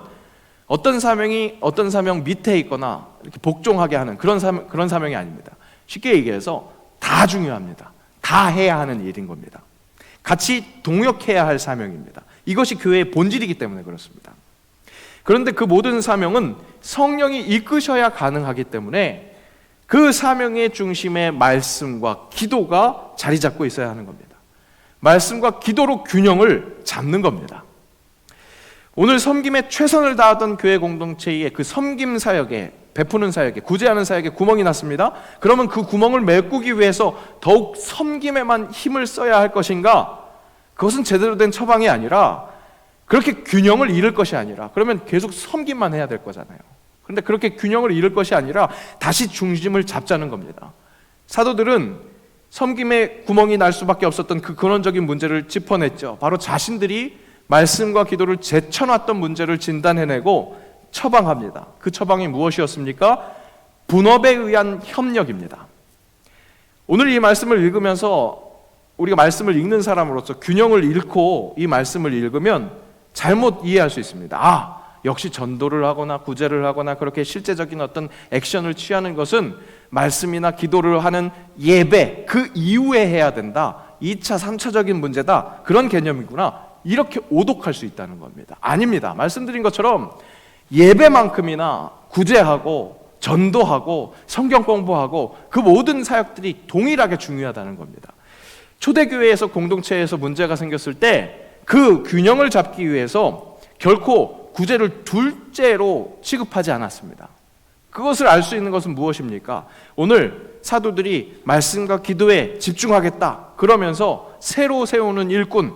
어떤 사명이 어떤 사명 밑에 있거나 이렇게 복종하게 하는 그런 사명이 아닙니다. 쉽게 얘기해서 다 중요합니다. 다 해야 하는 일인 겁니다. 같이 동역해야 할 사명입니다. 이것이 교회의 본질이기 때문에 그렇습니다. 그런데 그 모든 사명은 성령이 이끄셔야 가능하기 때문에 그 사명의 중심에 말씀과 기도가 자리 잡고 있어야 하는 겁니다. 말씀과 기도로 균형을 잡는 겁니다. 오늘 섬김에 최선을 다하던 교회 공동체의 그 섬김 사역에, 베푸는 사역에, 구제하는 사역에 구멍이 났습니다. 그러면 그 구멍을 메꾸기 위해서 더욱 섬김에만 힘을 써야 할 것인가? 그것은 제대로 된 처방이 아니라, 그렇게 균형을 잃을 것이 아니라, 그러면 계속 섬김만 해야 될 거잖아요. 그런데 그렇게 균형을 잃을 것이 아니라 다시 중심을 잡자는 겁니다. 사도들은 섬김에 구멍이 날 수밖에 없었던 그 근원적인 문제를 짚어냈죠. 바로 자신들이 말씀과 기도를 제쳐놨던 문제를 진단해내고 처방합니다. 그 처방이 무엇이었습니까? 분업에 의한 협력입니다. 오늘 이 말씀을 읽으면서 우리가 말씀을 읽는 사람으로서 균형을 잃고 이 말씀을 읽으면 잘못 이해할 수 있습니다. 역시 전도를 하거나 구제를 하거나 그렇게 실제적인 어떤 액션을 취하는 것은 말씀이나 기도를 하는 예배 그 이후에 해야 된다. 2차, 3차적인 문제다. 그런 개념이구나. 이렇게 오독할 수 있다는 겁니다. 아닙니다. 말씀드린 것처럼 예배만큼이나 구제하고 전도하고 성경 공부하고 그 모든 사역들이 동일하게 중요하다는 겁니다. 초대교회에서 공동체에서 문제가 생겼을 때 그 균형을 잡기 위해서 결코 구제를 둘째로 취급하지 않았습니다. 그것을 알 수 있는 것은 무엇입니까? 오늘 사도들이 말씀과 기도에 집중하겠다 그러면서 새로 세우는 일꾼,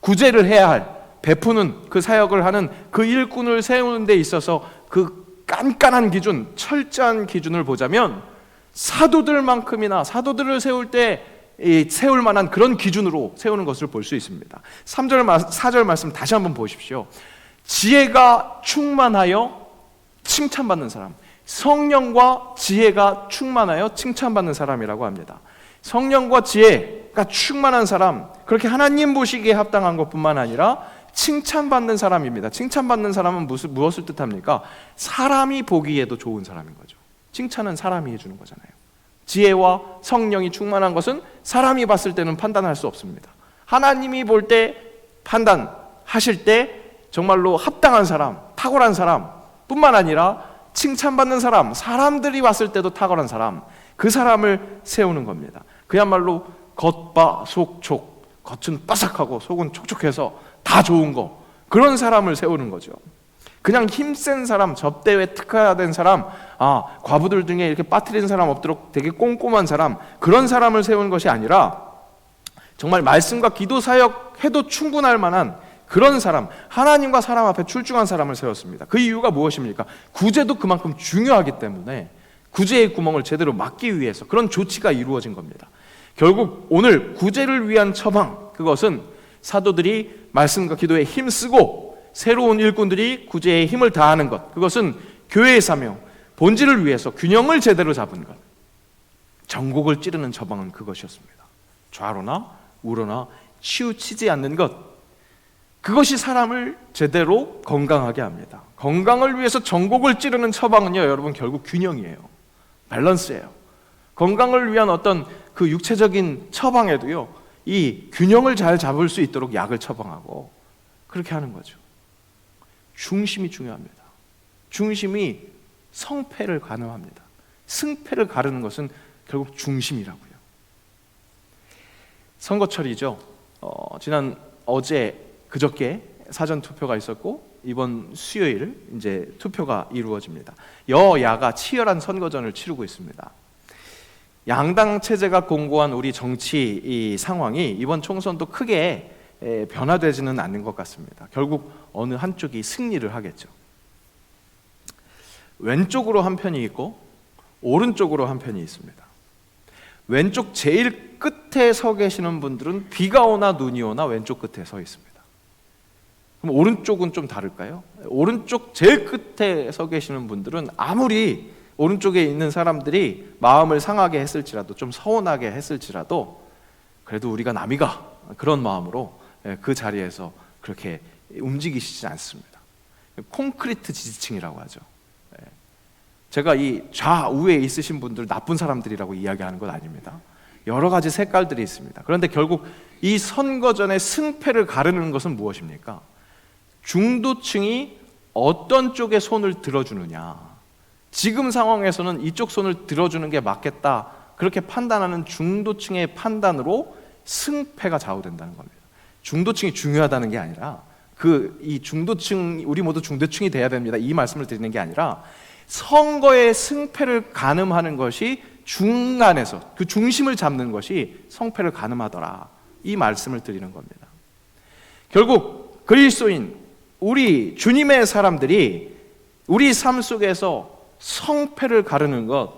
구제를 해야 할, 베푸는 그 사역을 하는 그 일꾼을 세우는 데 있어서 그 깐깐한 기준, 철저한 기준을 보자면 사도들만큼이나 사도들을 세울 때 세울 만한 그런 기준으로 세우는 것을 볼 수 있습니다. 3절, 4절 말씀 다시 한번 보십시오. 지혜가 충만하여 칭찬받는 사람, 성령과 지혜가 충만하여 칭찬받는 사람이라고 합니다. 성령과 지혜가 충만한 사람, 그렇게 하나님 보시기에 합당한 것뿐만 아니라 칭찬받는 사람입니다. 칭찬받는 사람은 무엇을 뜻합니까? 사람이 보기에도 좋은 사람인 거죠. 칭찬은 사람이 해주는 거잖아요. 지혜와 성령이 충만한 것은 사람이 봤을 때는 판단할 수 없습니다. 하나님이 볼 때 판단하실 때 정말로 합당한 사람, 탁월한 사람 뿐만 아니라 칭찬받는 사람, 사람들이 봤을 때도 탁월한 사람, 그 사람을 세우는 겁니다. 그야말로 겉바 속촉, 겉은 바삭하고 속은 촉촉해서 다 좋은 거, 그런 사람을 세우는 거죠. 그냥 힘센 사람, 접대에 특화된 사람, 과부들 중에 이렇게 빠뜨리는 사람 없도록 되게 꼼꼼한 사람, 그런 사람을 세우는 것이 아니라 정말 말씀과 기도 사역 해도 충분할 만한 그런 사람, 하나님과 사람 앞에 출중한 사람을 세웠습니다. 그 이유가 무엇입니까? 구제도 그만큼 중요하기 때문에 구제의 구멍을 제대로 막기 위해서 그런 조치가 이루어진 겁니다. 결국 오늘 구제를 위한 처방, 그것은 사도들이 말씀과 기도에 힘쓰고 새로운 일꾼들이 구제에 힘을 다하는 것, 그것은 교회의 사명, 본질을 위해서 균형을 제대로 잡은 것, 전곡을 찌르는 처방은 그것이었습니다. 좌로나 우로나 치우치지 않는 것, 그것이 사람을 제대로 건강하게 합니다. 건강을 위해서 전곡을 찌르는 처방은요, 여러분 결국 균형이에요. 밸런스예요. 건강을 위한 어떤 그 육체적인 처방에도요, 이 균형을 잘 잡을 수 있도록 약을 처방하고 그렇게 하는 거죠. 중심이 중요합니다. 중심이 성패를 가늠합니다. 승패를 가르는 것은 결국 중심이라고요. 선거철이죠. 지난 어제 그저께 사전 투표가 있었고 이번 수요일 이제 투표가 이루어집니다. 여야가 치열한 선거전을 치르고 있습니다. 양당 체제가 공고한 우리 정치 이 상황이 이번 총선도 크게 변화되지는 않는 것 같습니다. 결국 어느 한쪽이 승리를 하겠죠. 왼쪽으로 한 편이 있고 오른쪽으로 한 편이 있습니다. 왼쪽 제일 끝에 서 계시는 분들은 비가 오나 눈이 오나 왼쪽 끝에 서 있습니다. 그럼 오른쪽은 좀 다를까요? 오른쪽 제일 끝에 서 계시는 분들은 아무리 오른쪽에 있는 사람들이 마음을 상하게 했을지라도 좀 서운하게 했을지라도 그래도 우리가 남이가 그런 마음으로 그 자리에서 그렇게 움직이시지 않습니다. 콘크리트 지지층이라고 하죠. 제가 이 좌우에 있으신 분들 나쁜 사람들이라고 이야기하는 건 아닙니다. 여러 가지 색깔들이 있습니다. 그런데 결국 이 선거전의 승패를 가르는 것은 무엇입니까? 중도층이 어떤 쪽에 손을 들어주느냐. 지금 상황에서는 이쪽 손을 들어주는 게 맞겠다. 그렇게 판단하는 중도층의 판단으로 승패가 좌우된다는 겁니다. 중도층이 중요하다는 게 아니라 이 중도층, 우리 모두 중도층이 돼야 됩니다. 이 말씀을 드리는 게 아니라 선거의 승패를 가늠하는 것이 중간에서 그 중심을 잡는 것이 성패를 가늠하더라. 이 말씀을 드리는 겁니다. 결국 그리스도인 우리 주님의 사람들이 우리 삶 속에서 성패를 가르는 것,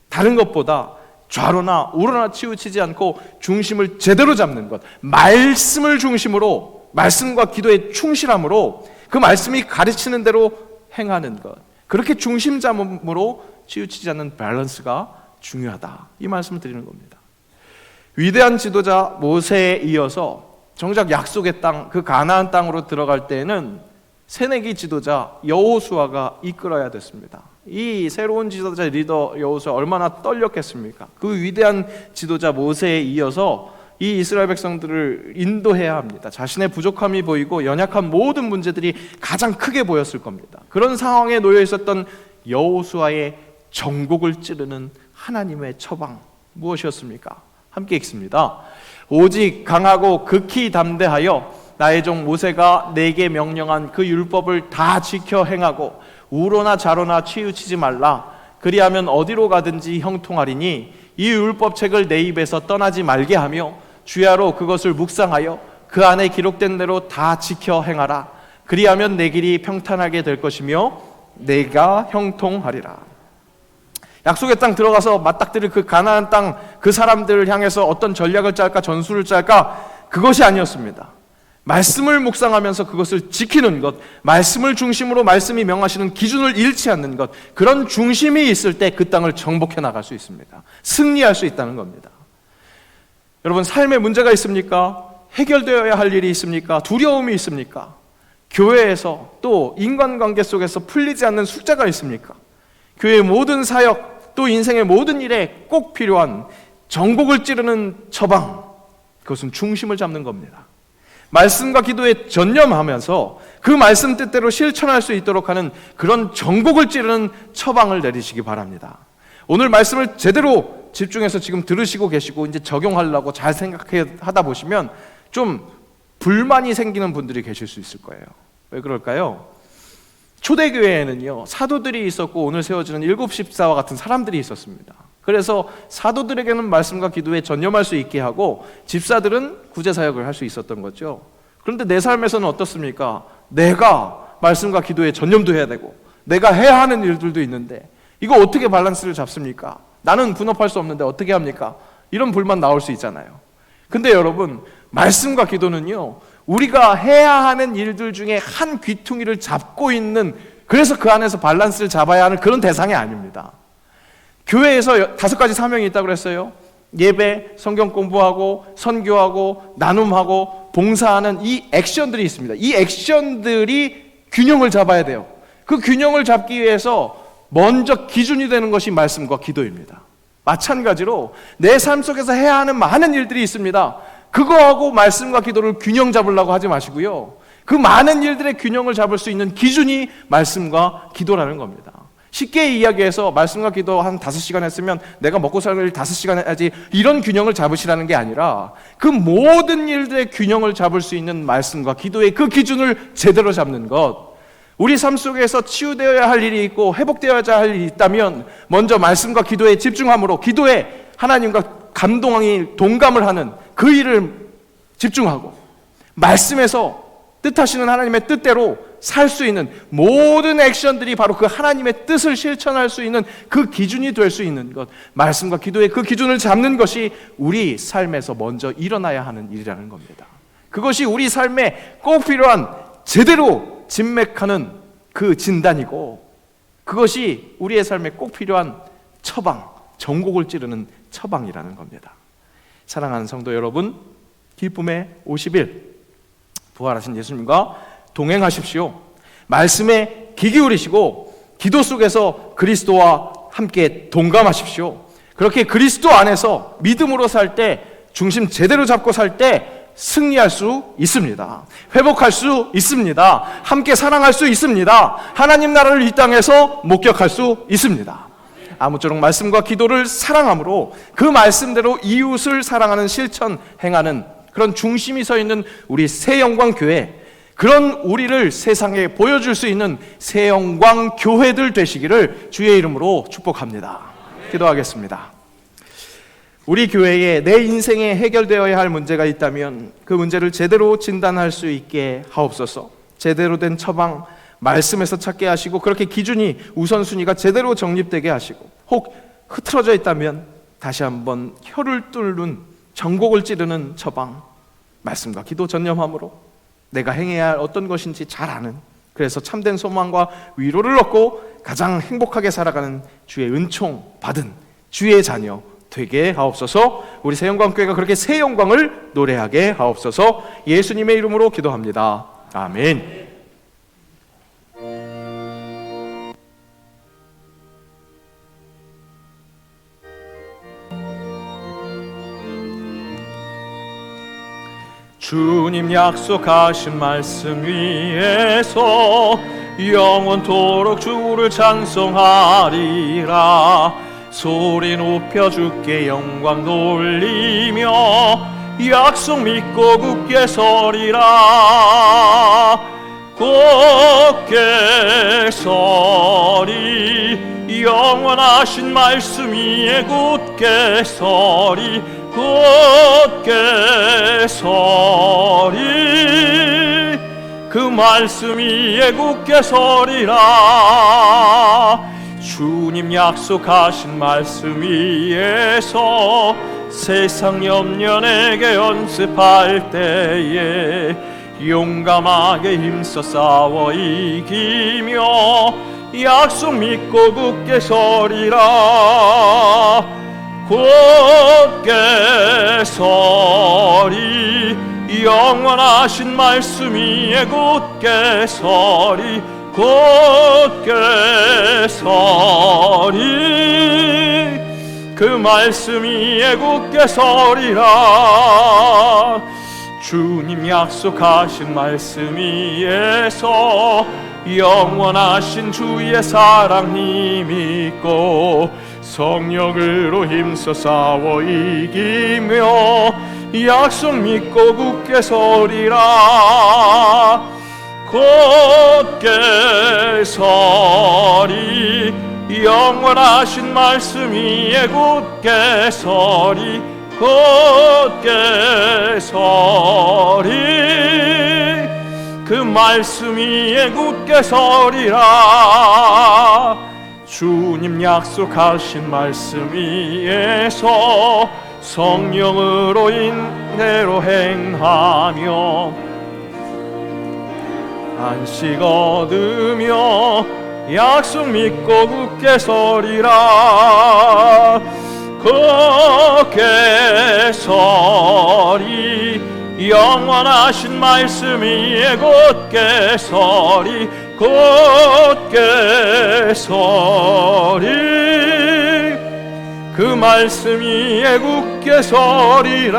다른 것보다 좌로나 우로나 치우치지 않고 중심을 제대로 잡는 것, 말씀을 중심으로, 말씀과 기도에 충실함으로 그 말씀이 가르치는 대로 행하는 것, 그렇게 중심 잡음으로 치우치지 않는 밸런스가 중요하다. 이 말씀을 드리는 겁니다. 위대한 지도자 모세에 이어서 정작 약속의 땅, 그 가나안 땅으로 들어갈 때에는 새내기 지도자 여호수아가 이끌어야 됐습니다. 이 새로운 지도자 리더 여호수아 얼마나 떨렸겠습니까? 그 위대한 지도자 모세에 이어서 이 이스라엘 백성들을 인도해야 합니다. 자신의 부족함이 보이고 연약한 모든 문제들이 가장 크게 보였을 겁니다. 그런 상황에 놓여 있었던 여호수아의 정곡을 찌르는 하나님의 처방 무엇이었습니까? 함께 읽습니다. 오직 강하고 극히 담대하여 나의 종 모세가 내게 명령한 그 율법을 다 지켜 행하고 우로나 좌로나 치우치지 말라. 그리하면 어디로 가든지 형통하리니 이 율법책을 내 입에서 떠나지 말게 하며 주야로 그것을 묵상하여 그 안에 기록된 대로 다 지켜 행하라. 그리하면 내 길이 평탄하게 될 것이며 내가 형통하리라. 약속의 땅 들어가서 맞닥뜨릴 그 가나안 땅, 그 사람들을 향해서 어떤 전략을 짤까, 전술을 짤까, 그것이 아니었습니다. 말씀을 묵상하면서 그것을 지키는 것, 말씀을 중심으로 말씀이 명하시는 기준을 잃지 않는 것, 그런 중심이 있을 때 그 땅을 정복해 나갈 수 있습니다. 승리할 수 있다는 겁니다. 여러분, 삶에 문제가 있습니까? 해결되어야 할 일이 있습니까? 두려움이 있습니까? 교회에서 또 인간관계 속에서 풀리지 않는 숙제가 있습니까? 교회의 모든 사역, 또 인생의 모든 일에 꼭 필요한 정복을 찌르는 처방, 그것은 중심을 잡는 겁니다. 말씀과 기도에 전념하면서 그 말씀 뜻대로 실천할 수 있도록 하는 그런 정복을 찌르는 처방을 내리시기 바랍니다. 오늘 말씀을 제대로 집중해서 지금 들으시고 계시고 이제 적용하려고 잘 생각하다 보시면 좀 불만이 생기는 분들이 계실 수 있을 거예요. 왜 그럴까요? 초대교회에는요, 사도들이 있었고 오늘 세워지는 일곱 집사와 같은 사람들이 있었습니다. 그래서 사도들에게는 말씀과 기도에 전념할 수 있게 하고 집사들은 구제사역을 할 수 있었던 거죠. 그런데 내 삶에서는 어떻습니까? 내가 말씀과 기도에 전념도 해야 되고 내가 해야 하는 일들도 있는데 이거 어떻게 밸런스를 잡습니까? 나는 분업할 수 없는데 어떻게 합니까? 이런 불만 나올 수 있잖아요. 근데 여러분, 말씀과 기도는요, 우리가 해야 하는 일들 중에 한 귀퉁이를 잡고 있는, 그래서 그 안에서 밸런스를 잡아야 하는 그런 대상이 아닙니다. 교회에서 5가지 사명이 있다고 그랬어요. 예배, 성경 공부하고 선교하고 나눔하고 봉사하는 이 액션들이 있습니다. 이 액션들이 균형을 잡아야 돼요. 그 균형을 잡기 위해서 먼저 기준이 되는 것이 말씀과 기도입니다. 마찬가지로 내 삶 속에서 해야 하는 많은 일들이 있습니다. 그거하고 말씀과 기도를 균형 잡으려고 하지 마시고요, 그 많은 일들의 균형을 잡을 수 있는 기준이 말씀과 기도라는 겁니다. 쉽게 이야기해서 말씀과 기도 한 5시간 했으면 내가 먹고 살 일 5시간 해야지, 이런 균형을 잡으시라는 게 아니라 그 모든 일들의 균형을 잡을 수 있는 말씀과 기도의 그 기준을 제대로 잡는 것. 우리 삶 속에서 치유되어야 할 일이 있고 회복되어야 할 일이 있다면 먼저 말씀과 기도에 집중함으로, 기도에 하나님과 감동이 동감을 하는 그 일을 집중하고, 말씀에서 뜻하시는 하나님의 뜻대로 살 수 있는 모든 액션들이 바로 그 하나님의 뜻을 실천할 수 있는 그 기준이 될 수 있는 것, 말씀과 기도의 그 기준을 잡는 것이 우리 삶에서 먼저 일어나야 하는 일이라는 겁니다. 그것이 우리 삶에 꼭 필요한, 제대로 진맥하는 그 진단이고, 그것이 우리의 삶에 꼭 필요한 처방, 전곡을 찌르는 처방이라는 겁니다. 사랑하는 성도 여러분, 기쁨의 50일 부활하신 예수님과 동행하십시오. 말씀에 귀 기울이시고 기도 속에서 그리스도와 함께 동감하십시오. 그렇게 그리스도 안에서 믿음으로 살 때, 중심 제대로 잡고 살 때 승리할 수 있습니다. 회복할 수 있습니다. 함께 사랑할 수 있습니다. 하나님 나라를 이 땅에서 목격할 수 있습니다. 아무쪼록 말씀과 기도를 사랑함으로 그 말씀대로 이웃을 사랑하는 실천 행하는 그런 중심이 서 있는 우리 새영광교회, 그런 우리를 세상에 보여줄 수 있는 새영광교회들 되시기를 주의 이름으로 축복합니다. 기도하겠습니다. 우리 교회에 내 인생에 해결되어야 할 문제가 있다면 그 문제를 제대로 진단할 수 있게 하옵소서. 제대로 된 처방 말씀에서 찾게 하시고, 그렇게 기준이, 우선순위가 제대로 정립되게 하시고, 혹 흐트러져 있다면 다시 한번 혀를 뚫는, 전곡을 찌르는 처방, 말씀과 기도 전념함으로 내가 행해야 할 어떤 것인지 잘 아는, 그래서 참된 소망과 위로를 얻고 가장 행복하게 살아가는 주의 은총 받은 주의 자녀 되게 하옵소서. 우리 새영광교회가 그렇게 새 영광을 노래하게 하옵소서. 예수님의 이름으로 기도합니다. 아멘. 주님 약속하신 말씀 위에서 영원토록 주를 찬송하리라. 소리 높여 주께 영광 돌리며 약속 믿고 굳게 서리라. 굳게 서리, 영원하신 말씀 위에 굳게 서리. 굳게 서리, 그 말씀 위에 굳게 서리라. 주님 약속하신 말씀 위에서 세상 염려 내게 연습할 때에 용감하게 힘써 싸워 이기며 약속 믿고 굳게 서리라. 굳게 서리, 영원하신 말씀 위에 굳게 서리. 굳게 서리, 그 말씀 위에 굳게 서리라. 주님 약속하신 말씀 위에서 영원하신 주의 사랑 힘입고 성령으로 힘써 싸워 이기며 약속 믿고 굳게 서리라. 굳게 서리, 영원하신 말씀 위에 굳게 서리. 굳게 서리, 그 말씀 위에 굳게 서리라. 주님 약속하신 말씀 위에서 성령으로 인대로 행하며 안식 얻으며 약속 믿고 굳게 서리라. 굳게 서리, 영원하신 말씀 위에 굳게 서리. 굳게 서리, 그 말씀 위에 굳게 서리라.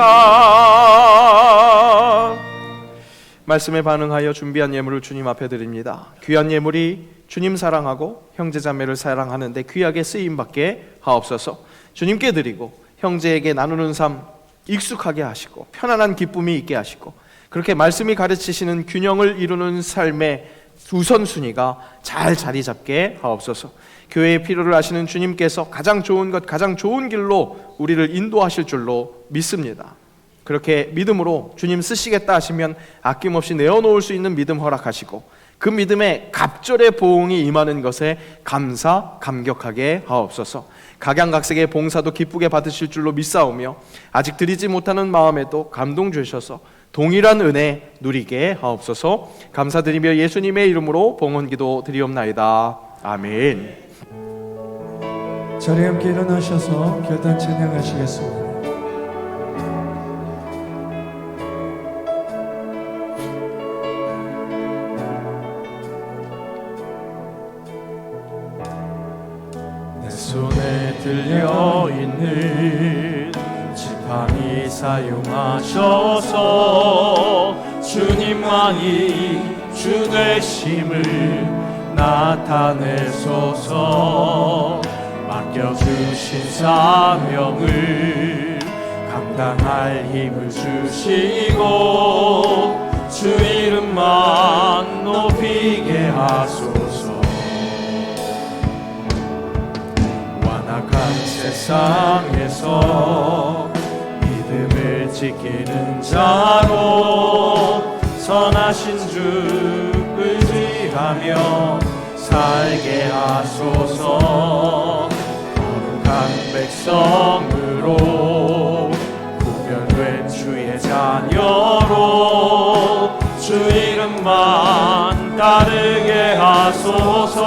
말씀에 반응하여 준비한 예물을 주님 앞에 드립니다. 귀한 예물이 주님 사랑하고 형제자매를 사랑하는데 귀하게 쓰임받게 하옵소서. 주님께 드리고 형제에게 나누는 삶 익숙하게 하시고 편안한 기쁨이 있게 하시고 그렇게 말씀이 가르치시는 균형을 이루는 삶의 우선순위가 잘 자리 잡게 하옵소서. 교회의 필요를 아시는 주님께서 가장 좋은 것, 가장 좋은 길로 우리를 인도하실 줄로 믿습니다. 그렇게 믿음으로 주님 쓰시겠다 하시면 아낌없이 내어놓을 수 있는 믿음 허락하시고 그 믿음에 갑절의 보응이 임하는 것에 감격하게 하옵소서. 각양각색의 봉사도 기쁘게 받으실 줄로 믿사오며 아직 드리지 못하는 마음에도 감동 주셔서 동일한 은혜 누리게 하옵소서. 감사드리며 예수님의 이름으로 봉헌기도 드리옵나이다. 아멘. 자리에 함께 일어나셔서 결단 찬양하시겠습니다. 내 손에 들려있는 지팡이 사용하셔서 주님만이 주 되심을 나타내소서. 맡겨주신 사명을 감당할 힘을 주시고 주 이름만 높이게 하소서. 완악한 세상에서 믿음을 지키는 자로 선하신 주 의지하며 살게 하소서. 거룩한 백성으로 구별된 주의 자녀로 주 이름만 따르게 하소서.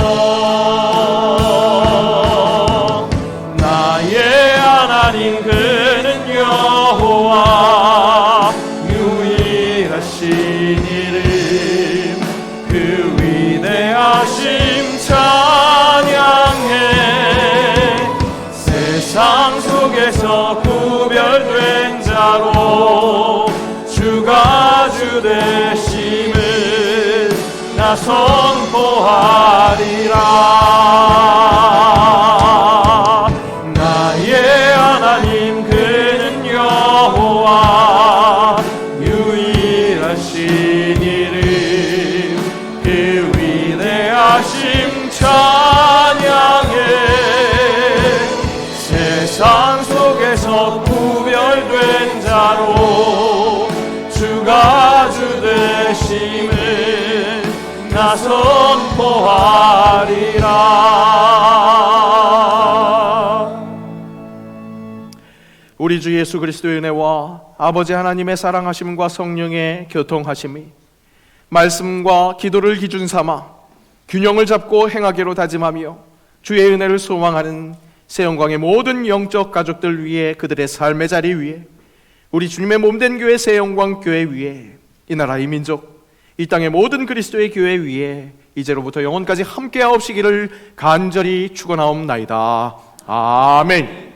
나의 하나님 그는 여호와 유일하신 이름 그 위대하심 찬양해. 세상 속에서 구별된 자로 주가 주 되심을 나 선포하리라. 나의 하나님 그는 여호와 유일하신 이름 그 위대하심 찬양해. 세상 속에서 구별된 자로 주가 주 되심을 나 선포하리라. 우리 주 예수 그리스도의 은혜와 아버지 하나님의 사랑하심과 성령의 교통하심이 말씀과 기도를 기준 삼아 균형을 잡고 행하기로 다짐하며 주의 은혜를 소망하는 새영광의 모든 영적 가족들 위에, 그들의 삶의 자리 위에, 우리 주님의 몸된 교회 새영광 교회 위에, 이 나라 이 민족 이 땅의 모든 그리스도의 교회 위에 이제로부터 영원까지 함께하옵시기를 간절히 축원하옵나이다. 아멘.